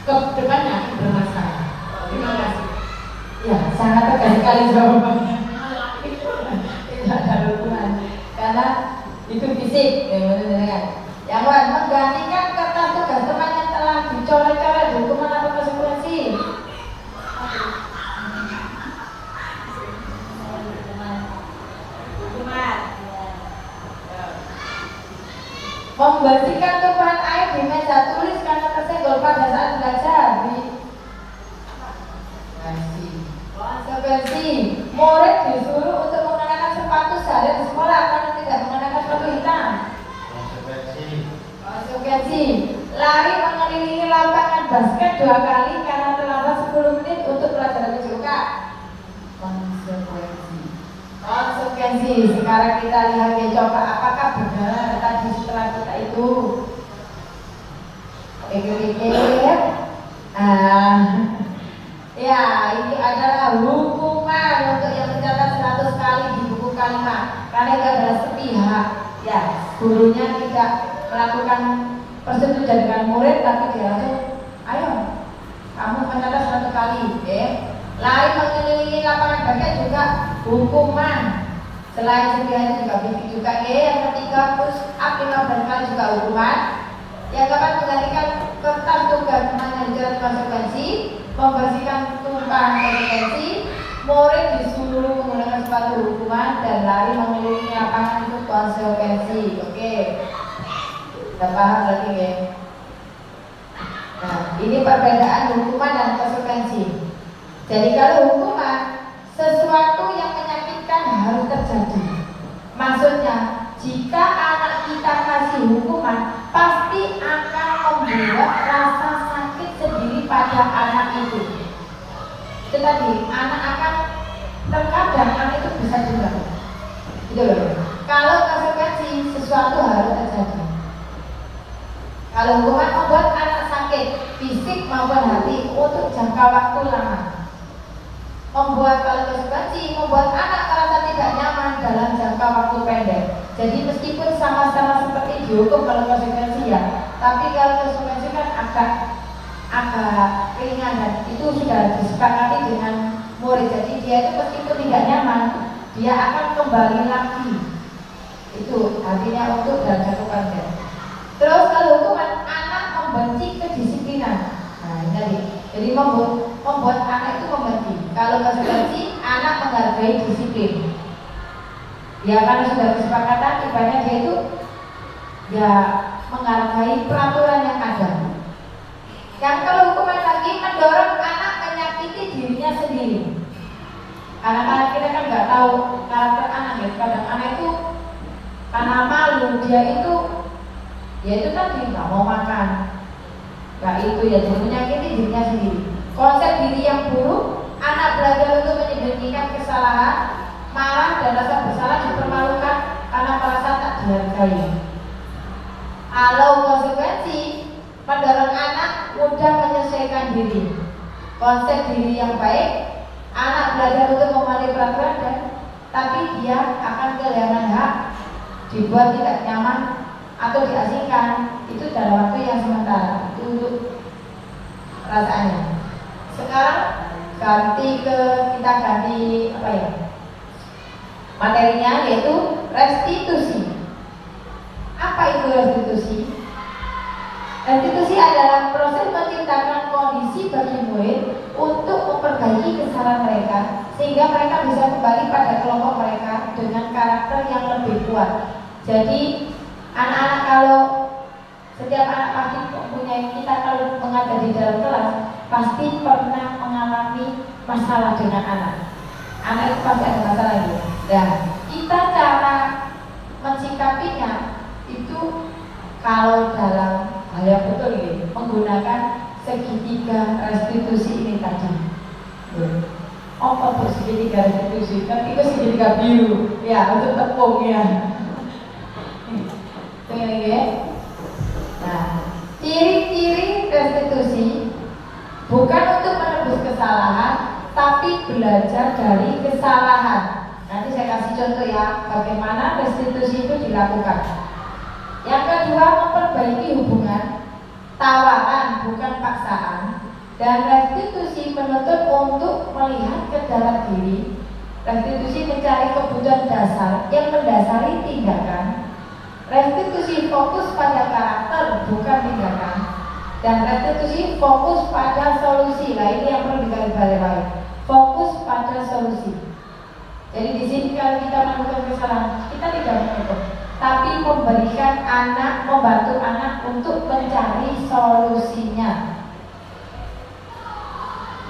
ke depannya akan bermasalah. Terima kasih. Ya, sangat tegas sekali jawabannya. Tidak ada hukuman karena itu fisik, ya. Yang lain menggantikan kertas tugas teman yang telah dicoret-coret, hukuman apa konsekuensi? Hukuman. Membersihkan tumpahan air di meja tulis karena tersenggol pada saat belajar. Konsekuensi, murid disuruh untuk mengenakan sepatu sehari di sekolah karena tidak mengenakan sepatu hitam. Konsekuensi, lari mengelilingi lapangan basket 2 kali karena terlambat 10 menit untuk pelajaran PJOK. Konsekuensi, sekarang kita lihat ya, coba apakah benar tadi setelah kita itu pikir-pikir. Ya, ini adalah hukuman untuk yang mencatat 100 kali di buku kalimat karena itu adalah sepihak. Ya, gurunya tidak melakukan persetujuan dengan murid, tapi dia langsung, ayo, kamu mencatat 100 kali. Lari mengelilingi lapangan basket juga hukuman. Selain sepihak juga fisik juga. Yang ketiga push up 15 kali juga hukuman. Yang keempat menggantikan kertas tugas teman yang konsekuensi. Membersihkan tumpahan konsekuensi, murid disuruh menggunakan sepatu hukuman, dan lari mengelilingi lapangan itu konsekuensi. Oke, kita paham lagi ya. Nah, ini perbedaan hukuman dan konsekuensi. Jadi kalau hukuman sesuatu yang menyakitkan harus terjadi. Maksudnya jika anak kita kasih hukuman pasti akan membuat rasa sakit sendiri pada anak itu. Itu tadi, anak akan terkadang anak itu bisa juga Gitu loh. Kalau konsekuensi sesuatu harus terjadi. Kalau hukuman membuat anak sakit fisik maupun hati untuk jangka waktu lama, membuat kalau konsekuensi membuat anak merasa tidak nyaman dalam jangka waktu pendek. Jadi meskipun sama-sama seperti dihukum kalau konsekuensi ya, tapi kalau konsekuensi kan agak ringan dan itu sudah disepakati dengan murid. Jadi dia itu meskipun tidak nyaman, dia akan kembali lagi. Itu artinya untuk dalam jangka pendek. Terus kalau hukuman anak membenci kedisiplinan, nah ini tadi. Jadi membuat anak itu membenci. Kalau konsekuensi anak menghargai disiplin. Ya karena sudah kesepakatan, ibaratnya dia itu ya menghargai peraturan yang ada. Yang kalau hukuman lagi mendorong anak menyakiti dirinya sendiri. Anak-anak kita kan nggak tahu karakter anak ya. Kadang anak itu karena malu dia itu ya itu tadi nggak mau makan. Nah itu ya jadi menyakiti dirinya sendiri. Konsep diri yang buruk, anak belajar untuk menyembunyikan kesalahan, marah dan rasa bersalah, dipermalukan karena merasa tak dihargai. Kalau konsekuensi mendorong anak mudah menyesuaikan diri. Konsep diri yang baik, anak belajar untuk memahami peraturan dan tapi dia akan kehilangan hak, dibuat tidak nyaman atau diasingkan. Itu dalam waktu yang sementara. Itu untuk perasaannya. Sekarang kita ganti apa ya? Materinya yaitu restitusi. Apa itu restitusi? Restitusi adalah proses menciptakan kondisi bagi murid untuk memperbaiki kesalahan mereka sehingga mereka bisa kembali pada kelompok mereka dengan karakter yang lebih kuat. Jadi anak-anak kalau setiap anak pasti mempunyai, kita kalau mengajar di dalam kelas pasti pernah mengalami masalah dengan anak. Anak itu pasti ada masalah gitu. Dan kita cara mensikapinya itu kalau dalam hal yang betul gitu, menggunakan segitiga restitusi ini tadi. Apa tuh segitiga restitusi? Kan itu segitiga biru, ya untuk tepung ya. Ini ya. Nah, ciri-ciri restitusi bukan untuk menebus kesalahan, tapi belajar dari kesalahan. Nanti saya kasih contoh ya, bagaimana restitusi itu dilakukan. Yang kedua, memperbaiki hubungan, tawaran bukan paksaan. Dan restitusi menuntut untuk melihat ke dalam diri. Restitusi mencari kebutuhan dasar yang mendasari tindakan. Restitusi fokus pada karakter bukan tindakan. Dan restitusi fokus pada solusi. Nah ini yang perlu digarisbawahi. Fokus pada solusi. Jadi di sini kalau kita melakukan kesalahan, kita tidak menutup, tapi memberikan anak, membantu anak untuk mencari solusinya.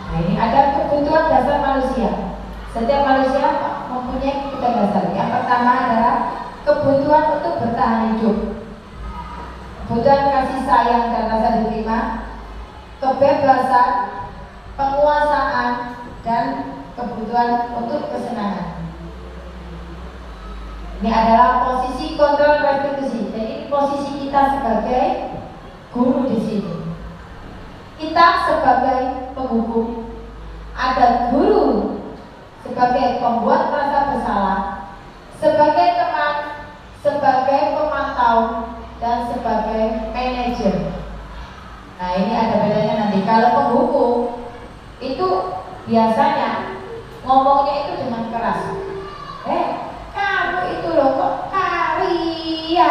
Nah ini ada kebutuhan dasar manusia. Setiap manusia mempunyai kebutuhan dasar. Yang pertama adalah kebutuhan untuk bertahan hidup, kebutuhan kasih sayang dan rasa diterima, kebebasan, penguasaan, dan kebutuhan untuk kesenangan. Ini adalah posisi kontrol restitusi. Jadi posisi kita sebagai guru di sini. Kita sebagai penghukum, ada guru sebagai pembuat rasa bersalah, sebagai teman, sebagai pemantau, dan sebagai manajer. Nah ini ada bedanya nanti. Kalau penghukum itu biasanya ngomongnya itu dengan keras. Kamu itu loh kok karya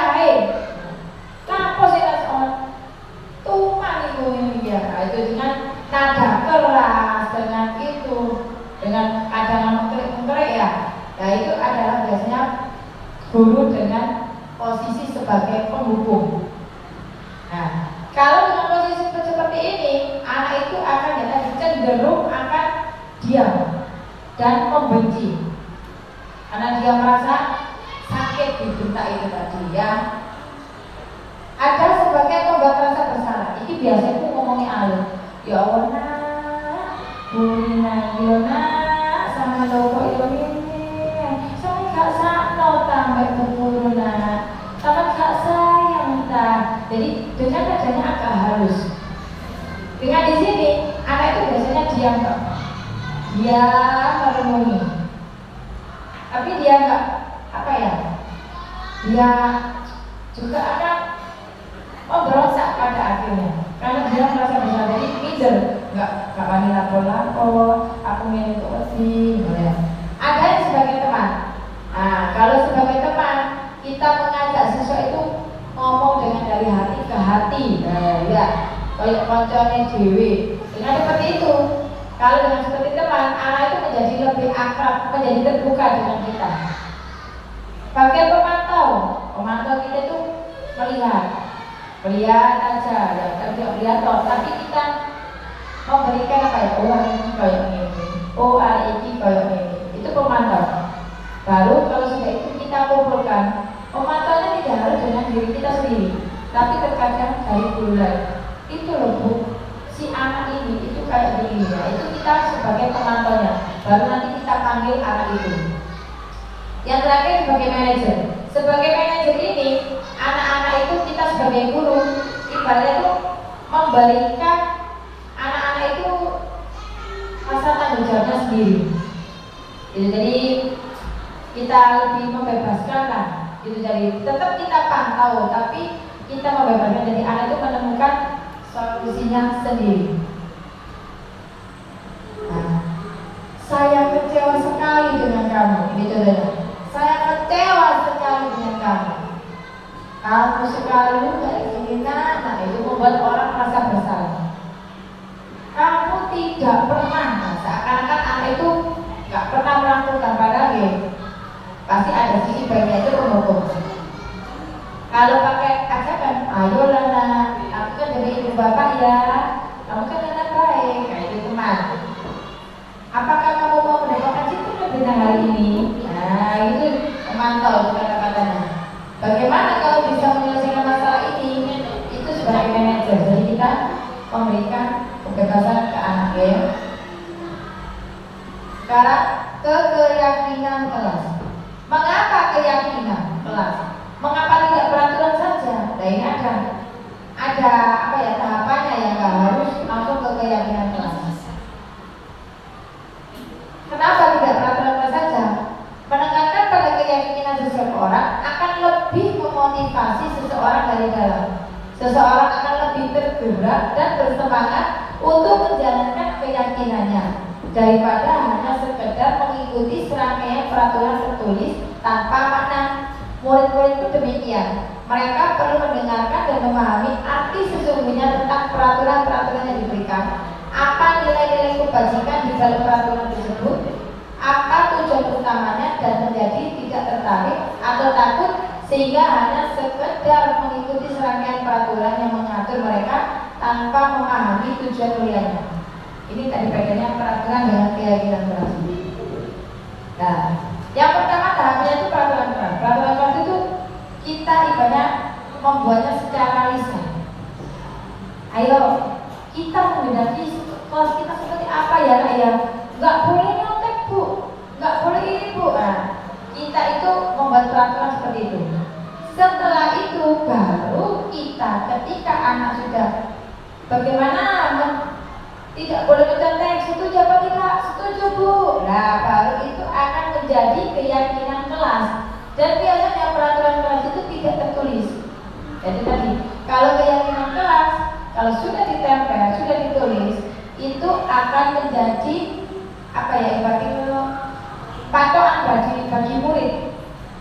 kenapa sih orang tuman itu ini ya. Nah, itu dengan nada keras, dengan itu, dengan kadang mengkerik ya. Nah itu adalah biasanya guru dengan posisi sebagai penghukum. Nah kalau dengan posisi seperti ini, anak itu akan cenderung akan diam dan membenci karena dia merasa sakit dibentak itu tadi ya. Ada sebagai pembuat rasa bersalah. Ini biasanya itu ngomongnya alur. Ya Allah nak, Burina, Yona, sama Loko ini, saya gak sakno halus. Dengan di sini anak itu biasanya diam kok, dia merenungi, tapi dia nggak apa ya, dia juga akan berontak pada akhirnya karena dia merasa bersalah, jadi minder, nggak wani lapor, aku milih untuk wasi, ya. Ada yang sebagai teman. Nah, kalau sebagai teman kita mengajak siswa itu ngomong dengan dari hati ke hati, ya, kayak koncone dewi. Dengan seperti itu, kalau dengan seperti teman, anak itu menjadi lebih akrab, menjadi terbuka dengan kita. Bagian pemantau kita itu melihat aja, ya, tidak melihat toh, tapi kita memberikan apa ya, oh hari ini kayak ini, oh hari ini kayak ini, itu pemantau. Baru kalau sudah itu kita kumpulkan, pemantaunya tidak harus dengan diri kita sendiri, tapi terkadang dari bulan itu loh Bu, si anak ini itu kayak begini ya, itu kita sebagai pemantaunya, baru nanti kita panggil anak itu. Yang terakhir sebagai manajer ini, anak-anak itu kita sebagai guru ibaratnya itu memberikan anak-anak itu rasa tanggung jawabnya sendiri. Jadi kita lebih membebaskan lah. Jadi tetap kita pantau, tapi kita membebaskan. Jadi anak itu menemukan solusinya sendiri. Nah, saya kecewa sekali dengan kamu, gitu deh. Saya kecewa sekali dengan kamu. Kamu sekali kayak gini, nah itu membuat orang merasa bersalah. Kamu tidak pernah, seakan-akan anak itu nggak pernah melakukan, padahal ya, pasti ada sisi baiknya itu penghukum. Kalau pakai ajakan, ayolah nak, aku kan jadi ibu bapak ya, kamu kan anak baik, kayak itu teman. Apakah kamu mau mendapatkan cinta bintang hari ini? Nah itu memantau kata-katanya. Bagaimana kalau bisa menyelesaikan masalah ini? Itu sebagai manajer. Jadi kita memberikan kebebasan ke anak ya. Sekarang keyakinan kelas. Mengapa keyakinan kelas? Mengapa tidak peraturan saja? Nah ini ada apa ya, tahapannya yang nggak harus langsung ke keyakinan kelas. Kenapa tidak peraturan kelas saja? Menekankan pada keyakinan seseorang akan lebih memotivasi seseorang dari dalam. Seseorang akan lebih tergerak dan bersemangat untuk menjalankan keyakinannya daripada hanya sekedar mengikuti serangkaian peraturan tertulis tanpa makna. Murid-murid itu demikian. Mereka perlu mendengarkan dan memahami arti sesungguhnya tentang peraturan-peraturan yang diberikan. Apa nilai-nilai kebajikan di dalam peraturan tersebut? Apa tujuan utamanya, dan menjadi tidak tertarik atau takut sehingga hanya sekedar mengikuti serangkaian peraturan yang mengatur mereka tanpa memahami tujuan mulianya. Ini tadi bedanya peraturan dengan keyakinan keras. Nah, yang pertama tahapnya itu peraturan keras. Peraturan keras itu kita ibaratnya membuatnya secara lisan. Ayo kita menghendaki kelas kita seperti apa ya nak ya? Nggak boleh nyontek Bu, nggak boleh ini Bu. Nah, kita itu membuat peraturan seperti itu. Setelah itu baru kita ketika anak sudah bagaimana tidak boleh mencontek, setuju apa tidak? Setuju Bu. Nah baru itu akan menjadi keyakinan kelas. Dan biasanya peraturan kelas itu tidak tertulis. Jadi tadi kalau keyakinan kelas, kalau sudah ditempel, sudah ditulis, itu akan menjadi apa ya, ibaratnya patokan bagi murid.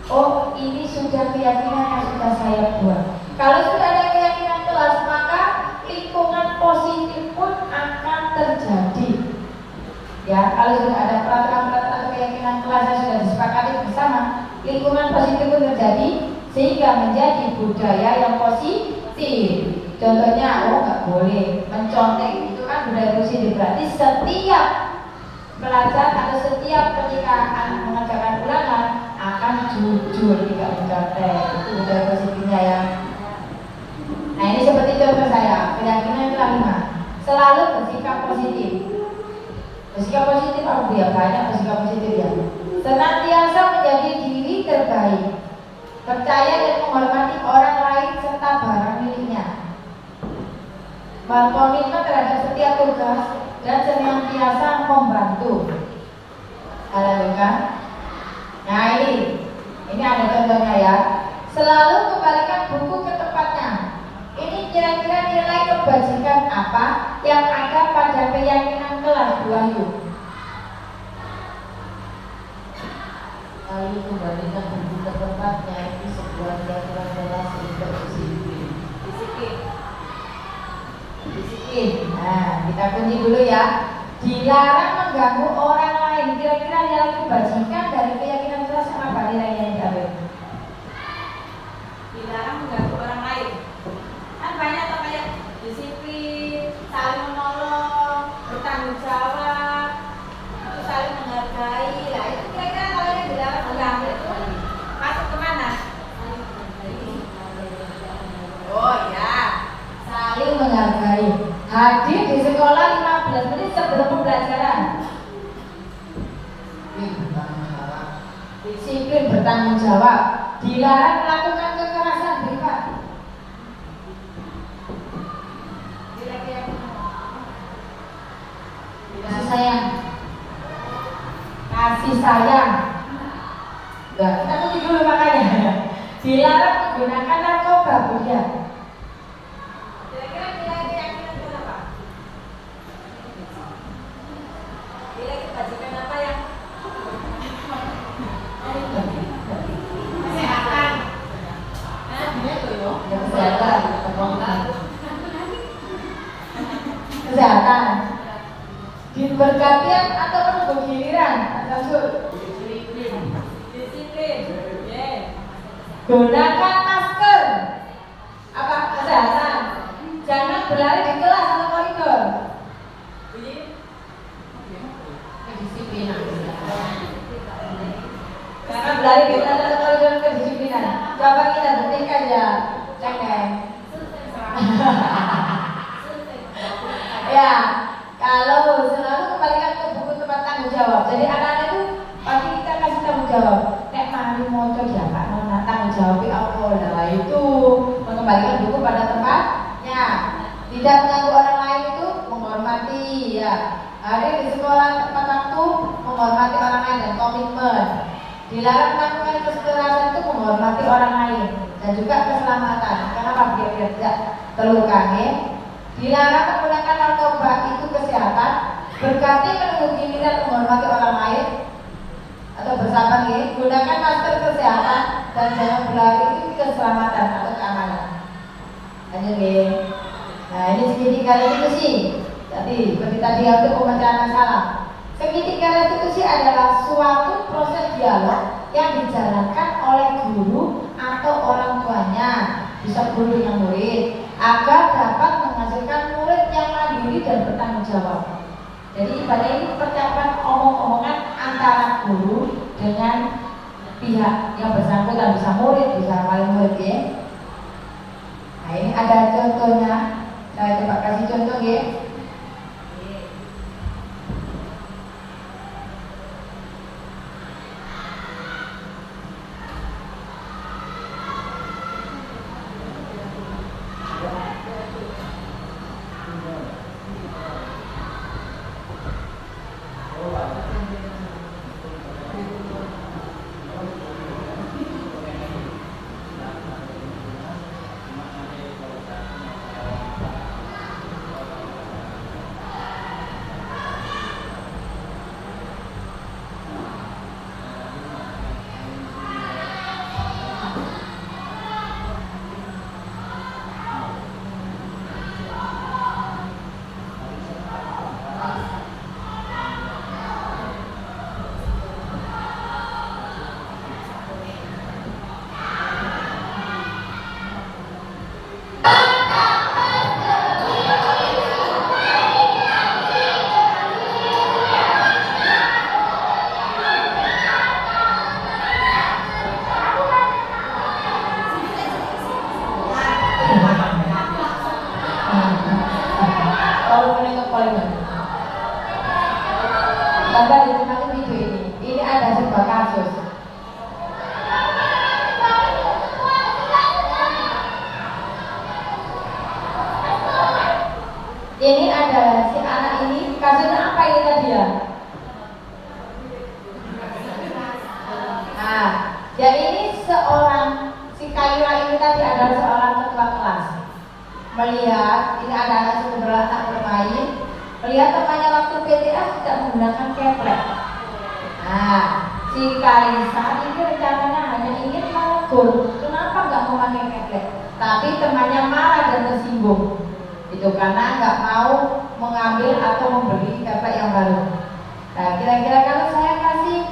Oh ini sudah keyakinan yang sudah saya buat. Kalau sudah ada keyakinan kelas, maka lingkungan positif pun akan terjadi. Ya, kalau sudah ada peraturan-peraturan keyakinan kelas yang sudah disepakati bersama, lingkungan positif pun terjadi sehingga menjadi budaya yang positif. Contohnya, oh nggak boleh mencontek, itu kan budaya positif. Berarti setiap pelajar atau setiap ketika anak mengerjakan ulangan akan jujur, tidak mencontek. Itu budaya positifnya ya. Nah ini seperti contoh saya, keyakinan kelima, selalu bersikap positif. Bersikap positif apa ya? Banyak bersikap positif ya. Senantiasa menjadi diri terbaik, percaya dan menghormati orang lain serta barang miliknya. berkomitmen terhadap setiap tugas dan senantiasa membantu. Kan? Nah ini ada contohnya ya. Selalu kembalikan buku ke tempatnya. Ini kira-kira nilai kebajikan apa yang ada pada keyakinan kelas Wahyu? Lalu kembalikan buku ke tempatnya, itu sebuah peraturan jelas untuk disiplin. Disiplin. Nah, kita kunci dulu ya. Dilarang mengganggu orang lain. Kira-kira nilai kebajikan dari keyakinan kelas apa nilainya yang diambil? Dilarang mengganggu orang lain. Kan banyak tuh kayak disiplin, saling menolong, bertanggung jawab, itu saling menghargai. Lah itu kira-kira kalau yang dilarang mengganggu itu masuk kemana? Oh ya, Saling menghargai. Hadir di sekolah 15 menit sebelum pembelajaran. Disiplin bertanggung jawab. Dilarang melakukan kekerasan privat. Kasih sayang. Kasih sayang. Nah, kita kunci dulu makanya. Dilarang menggunakan narkoba, Bunda. kira-kira nilai keyakinan itu apa? Nilai kebajikan apa yang kesehatan? Kesehatan. Diberkatian atau menunggu giliran? Rasul. Disiplin. Gunakan masker. Apa? Kesehatan. Jangan berlari di kelas atau koridor. Kedisiplinan. Jangan berlari di kelas atau koridor, kedisiplinan. Coba kita buktikan ya. Cek deh. Ya, kalau selalu kembalikan ke buku tempat tanggung jawab. Jadi anak-anak itu pasti kita kasih tanggung jawab. Nek mari moco dia Pak Nona tanggung jawab apa? Nah itu mengembalikan buku pada tempatnya. Tidak mengganggu orang lain itu menghormati ya. Hadir di sekolah tepat waktu, menghormati orang lain dan komitmen. Dilarang melakukan kekerasan itu menghormati orang lain dan juga keselamatan. Kenapa biar tidak terluka ya? Dilarang menggunakan narkoba itu kesehatan. Berkati menunggu giliran menghormati orang lain atau bersabar ya. Gunakan masker kesehatan dan jangan berlari itu keselamatan atau keamanan. Lanjut ya. Nah ini segitiga restitusi. Jadi seperti tadi untuk pemecahan masalah. Segitiga restitusi adalah suatu proses dialog yang dijalankan oleh guru atau orang tuanya, bisa guru dengan murid, agar dapat menghasilkan murid yang mandiri dan bertanggung jawab. Jadi ibadah ini percakapan omong-omongan antara guru dengan pihak yang bersangkutan, bisa murid, bisa wali murid ya. Nah ini ada contohnya, saya coba kasih contoh ya. Kaira ini tadi adalah seorang ketua kelas. Melihat ini anak-anak sebenarnya anak bermain, melihat temannya waktu PTA tidak menggunakan keplek. Nah, si Kalisa ini rencananya hanya ingin menegur, kenapa nggak memakai keplek? Tapi temannya marah dan tersinggung. Itu karena nggak mau mengambil atau membeli keplek yang baru. Nah, kira-kira kalau saya kasih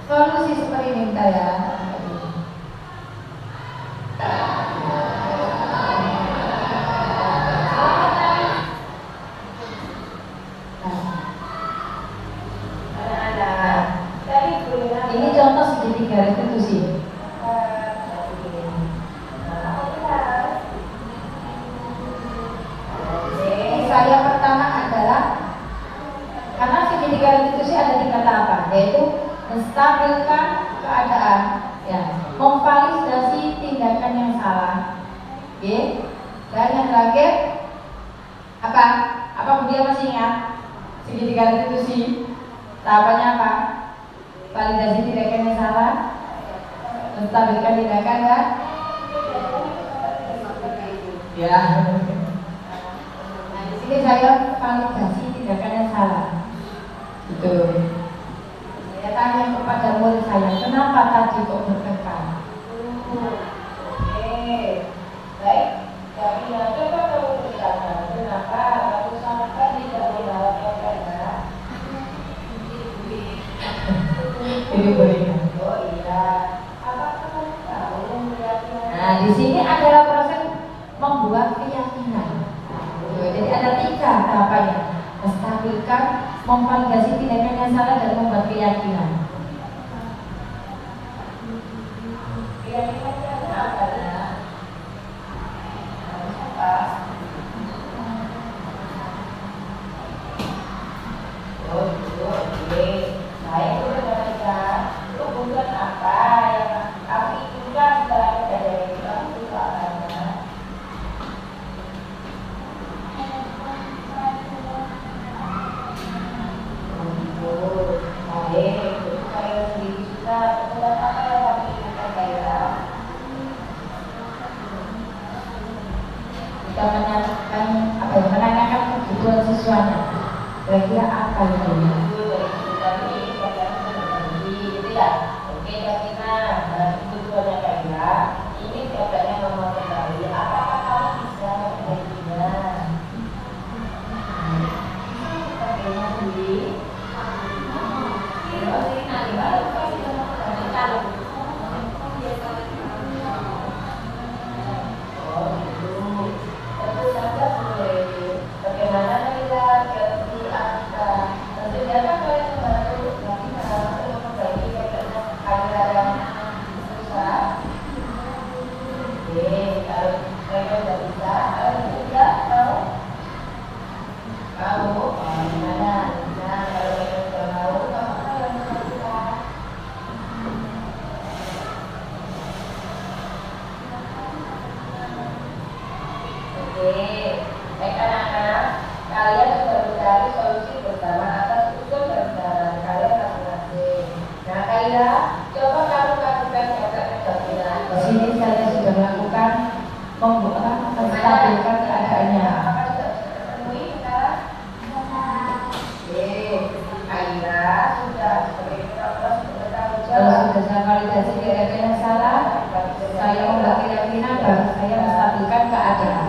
solusi seperti ini minta ya. Ini contoh segitiga restitusi. Saya pertama adalah karena segitiga restitusi ada di kata apa? Yaitu menstabilkan keadaan, ya, memvalidasi tindakan yang salah. Oke. Dan yang terakhir apa? Apa dia masih ingat? Segitiga restitusi tahapannya apa? Validasi tindakan yang salah, menstabilkan tindakan kan? Ya. Nah, di sini saya validasi tindakan yang salah. Itu. Saya tanya kepada murid saya, kenapa tadi kok bertengkar? Oke, baik. Kami coba kamu berkata, kenapa kamu sampai tidak membawa kepada? Ini boleh. Oh iya. Apakah kamu tahu keyakinan? Nah, di sini adalah proses membuat keyakinan. Jadi ada 3 tahapannya: menstabilkan, memvalidasi tindakan yang salah, dan membuat keyakinan. Keyakinannya apa ya? Oh, oke. Baik, itu bukan apa yang aku inginkan setelah kejadian itu. Aku suka karena baik, saya sendiri juga bukan apa yang aku inginkan Kaira. Kita menanyakan kebutuhan siswanya. Kira-kira apa itu? Oke, Katina, kebutuhannya Kaira, ini katanya mau kembali. Apakah kamu bisa memperbaikinya? Pakainya sendiri. Oh, gitu. Tentu saja boleh. Bagaimana Kaira? Jadi apa? Tentu saja boleh membantu. Nanti kalau memperbaiki Kaira yang susah. Oke, kalau mereka sudah bisa, kalau tidak mau, gimana? Nah, kalau mereka sudah mau, kamu yang menentukan. Oke, baik anak-anak, kalian sudah mencari solusi bersama atas usul dan saran kalian masing-masing. Nah, Kaira, coba kamu lakukan kegiatan. Di sini saya sudah melakukan menstabilkan keadaannya. Apakah sudah bisa terpenuhi sekarang? Oke, Kaira sudah sebagai ketua sudah bertanggung jawab. Kalau sudah saya validasi tindakan yang salah, saya membuat keyakinan baru saya menstabilkan keadaan.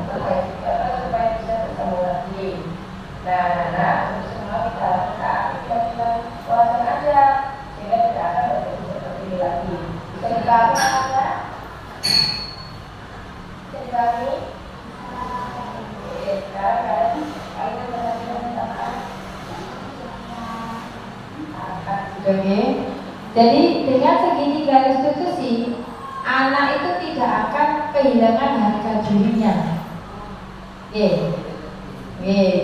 Supaya bisa bertemu lagi. Nah, semua kita lakukan. Kita puasan aja sehingga tidak akan terjadi seperti ini lagi. Bisa dipahami aja? Bisa dipahami? Oke, sekarang kalian minta maaf. Oke. Jadi dengan segitiga restitusi, anak itu tidak akan kehilangan harga dirinya.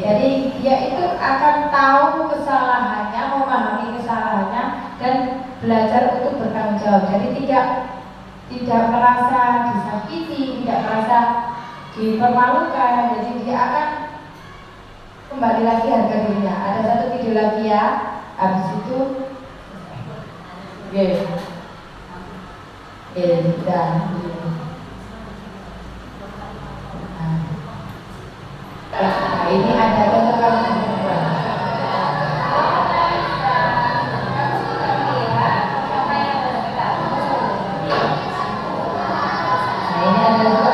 Jadi dia itu akan tahu kesalahannya, memahami kesalahannya, dan belajar untuk bertanggung jawab. Jadi tidak merasa disakiti, tidak merasa dipermalukan. Jadi dia akan kembali lagi harga dirinya. Ada satu video lagi ya. Habis itu Sudah. Nah, ini ada contoh.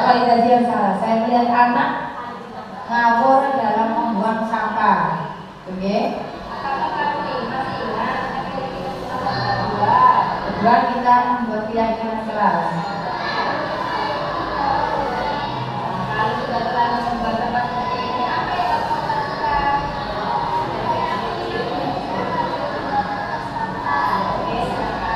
Validasi yang salah. Saya melihat anak ngawur dalam membuang sampah. Oke? Kedua, kita membuat keyakinan kelas. Kalau sudah terlalu membuat tempat seperti ini, apa yang harus kita lakukan? Oke, silakan.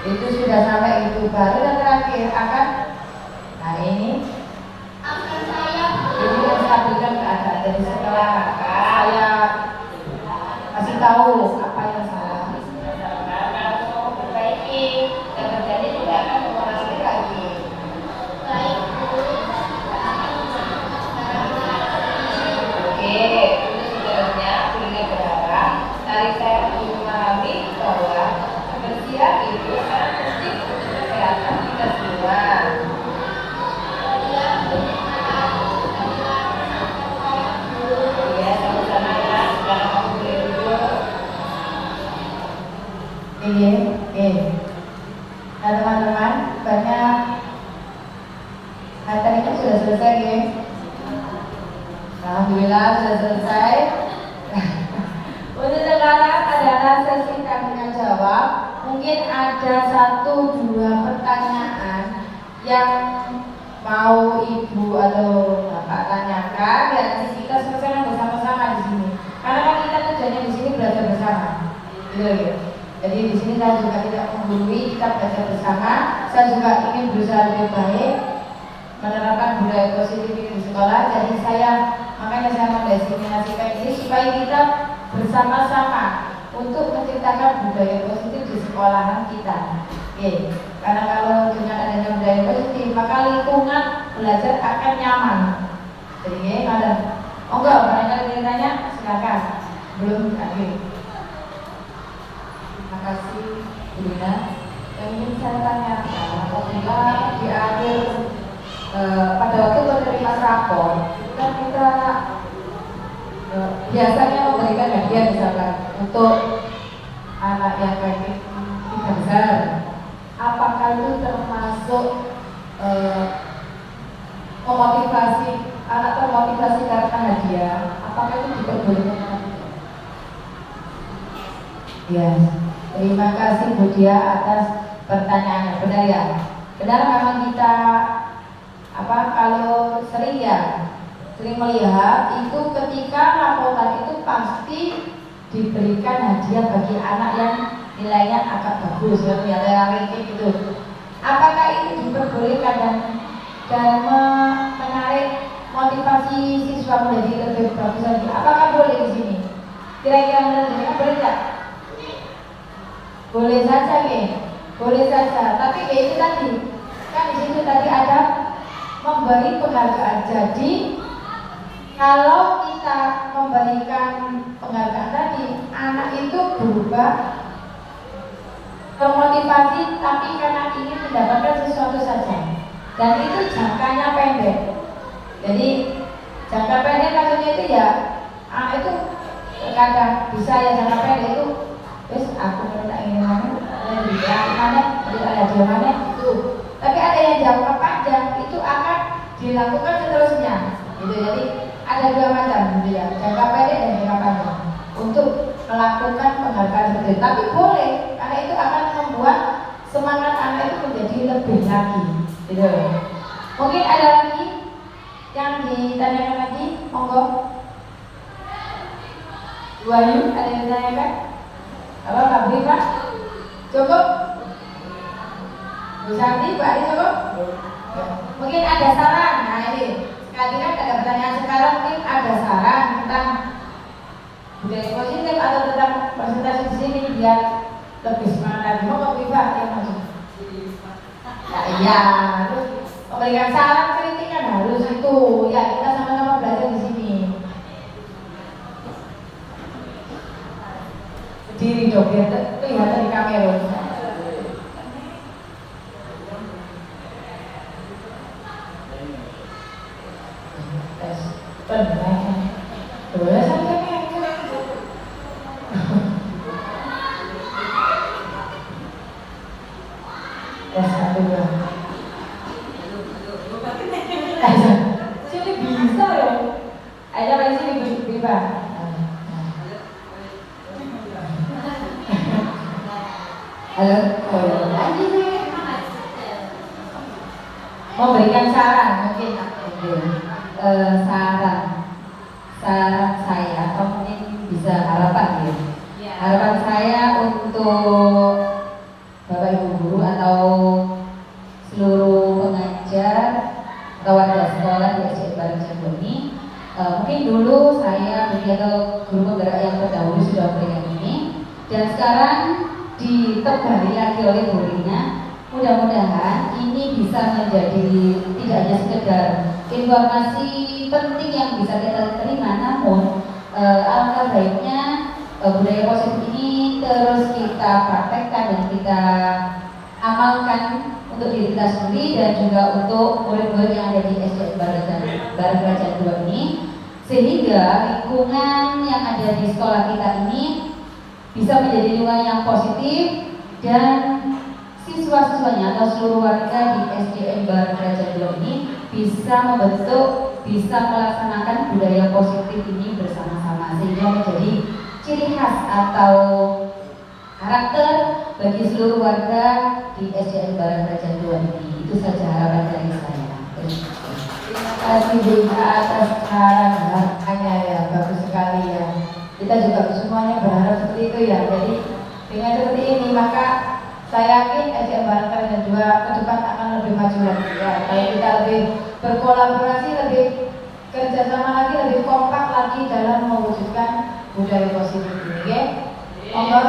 Itu sudah sampai itu baru yang terakhir akan ini yang stabilkan keadaan. Jadi setelah saya kasih tahu apa yang salah, kalau perbaiki dan terjadi tidak akan mengulangi lagi. Oke, itu sebenarnya beliau berharap dari saya memahami bahwa kebersihan itu sangat penting untuk kesehatan kita semua. Ya, sama-sama ya. Sekarang kamu boleh duduk. Oke. Nah teman-teman, banyak materi itu sudah selesai ya. Alhamdulillah sudah selesai. Untuk sekarang adalah sesi tanya jawab. Mungkin ada 1-2 pertanyaan yang mau ibu atau bapak tanyakan, dan nanti kita selesaikan bersama-sama di sini. Karena kan kita tujuannya di sini belajar bersama, gitu ya. Jadi di sini saya juga tidak menggurui, kita belajar bersama. Saya juga ingin berusaha lebih baik menerapkan budaya positif di sekolah. Jadi makanya saya mendesiminasikan ini supaya kita bersama-sama untuk menciptakan budaya positif di sekolahan kita. Oke. Karena kalau dengan adanya budaya positif, maka lingkungan belajar akan nyaman. Jadi ada barangkali ditanya, silakan. Belum akhir. Terima kasih, Bu Lina. Yang ingin saya tanyakan, apabila di akhir pada waktu penerimaan rapor, kan kita biasanya memberikan hadiah misalkan untuk anak yang ranking 3 besar. Apakah itu termasuk memotivasi anak termotivasi karena hadiah? Apakah itu diperbolehkan? Ya, terima kasih Bu Dia atas pertanyaannya. Benar ya? Benar memang kita kalau sering melihat itu ketika raporan itu pasti diberikan hadiah bagi anak yang nilainya agak bagus, ya ranking itu. Apakah ini diperbolehkan dan menarik motivasi siswa menjadi lebih bagus lagi? Apakah boleh di sini? Kira-kira menurut boleh tidak? Boleh saja boleh saja. Tapi itu tadi kan di situ tadi ada memberi penghargaan. Jadi kalau kita memberikan penghargaan tadi, anak itu berubah termotivasi, tapi karena ingin mendapatkan sesuatu saja, dan itu jangkanya pendek. Jadi jangka pendek maksudnya itu ya, itu kadang bisa ya jangka pendek itu, terus aku minta ini mana, itu. Tapi ada yang jangka panjang itu akan dilakukan seterusnya, gitu. Jadi ada 2 macam, gitu ya, jangka pendek dan jangka panjang untuk melakukan penghargaan seperti itu. Tapi boleh, karena itu akan membuat semangat anak itu menjadi lebih lagi, gitu. Mungkin ada lagi yang ditanyakan lagi, monggo. Bu Ayu, ada yang ditanyakan? Apa Pak Bri, Pak? Cukup? Bu Santi, Pak Adi cukup? Mungkin ada saran. Nah ini, sekali kan ada pertanyaan sekarang, mungkin ada saran tentang budaya positif atau tentang presentasi di sini biar lebih semangat lagi. Mau Pak Pak yang masuk? Ya iya, terus memberikan saran kritik kan harus itu. Ya kita sama-sama belajar di sini. berdiri dong biar kelihatan di kamera. Tes penaikan. Boleh sampai tes satu dua. Sini bisa ya. Ayo dari sini Bipa. Halo. Memberikan saran mungkin saran saya atau mungkin bisa harapan ya. Harapan saya untuk Bapak Ibu guru atau seluruh pengajar atau warga sekolah di SDN Bareng Jago ini, mungkin dulu saya atau guru penggerak yang terdahulu sudah memberikan ini, dan sekarang diterbari lagi oleh Bu Rina. Mudah-mudahan ini bisa menjadi tidak hanya sekedar informasi penting yang bisa kita terima, namun alangkah baiknya budaya positif ini terus kita praktekkan dan kita amalkan untuk diri kita sendiri dan juga untuk murid-murid yang ada di SDN Bareng Kerajaan II ini, sehingga lingkungan yang ada di sekolah kita ini bisa menjadi lingkungan yang positif dan siswa-siswanya atau seluruh warga di SDN Bareng Kerajaan II ini bisa membentuk, bisa melaksanakan budaya positif ini bersama-sama, sehingga menjadi ciri khas atau karakter bagi seluruh warga di SDN Bareng Kerajaan II ini. Itu saja harapan dari saya. Terima kasih Bika atas saran-sarannya ya, bagus sekali ya. Kita juga semuanya berharap seperti itu ya. Jadi dengan seperti ini maka saya yakin SDN Bareng Kerajaan II ke depan akan lebih maju lagi ya. Kalau kita lebih berkolaborasi, lebih kerjasama lagi, lebih kompak lagi dalam mewujudkan budaya positif ini. Okay? Monggo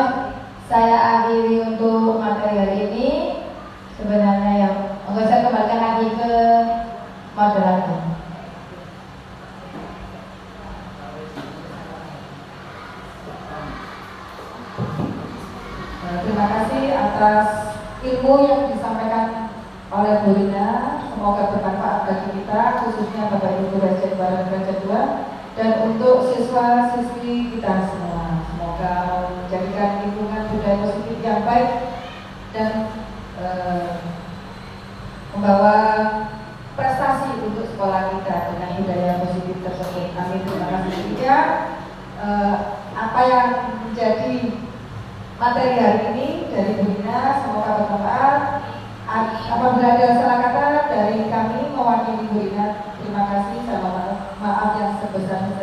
saya akhiri untuk materi hari ini. Sebenarnya yang monggo saya kembalikan lagi ke moderator. Terima kasih atas ilmu yang disampaikan oleh Bu Rina. Semoga bermanfaat bagi kita, khususnya Bapak Ibu SDN Bareng Kerajaan II, dan untuk siswa-siswi kita semua. Semoga menjadikan lingkungan budaya positif yang baik dan membawa prestasi untuk sekolah kita dengan budaya positif tersebut. Amin. Terima kasih. Ketiga, apa yang menjadi materi hari ini dari Bu Rina semoga bermanfaat. Apabila ada salah kata dari kami mewakili Bu Rina, terima kasih. Maaf yang sebesar-besarnya.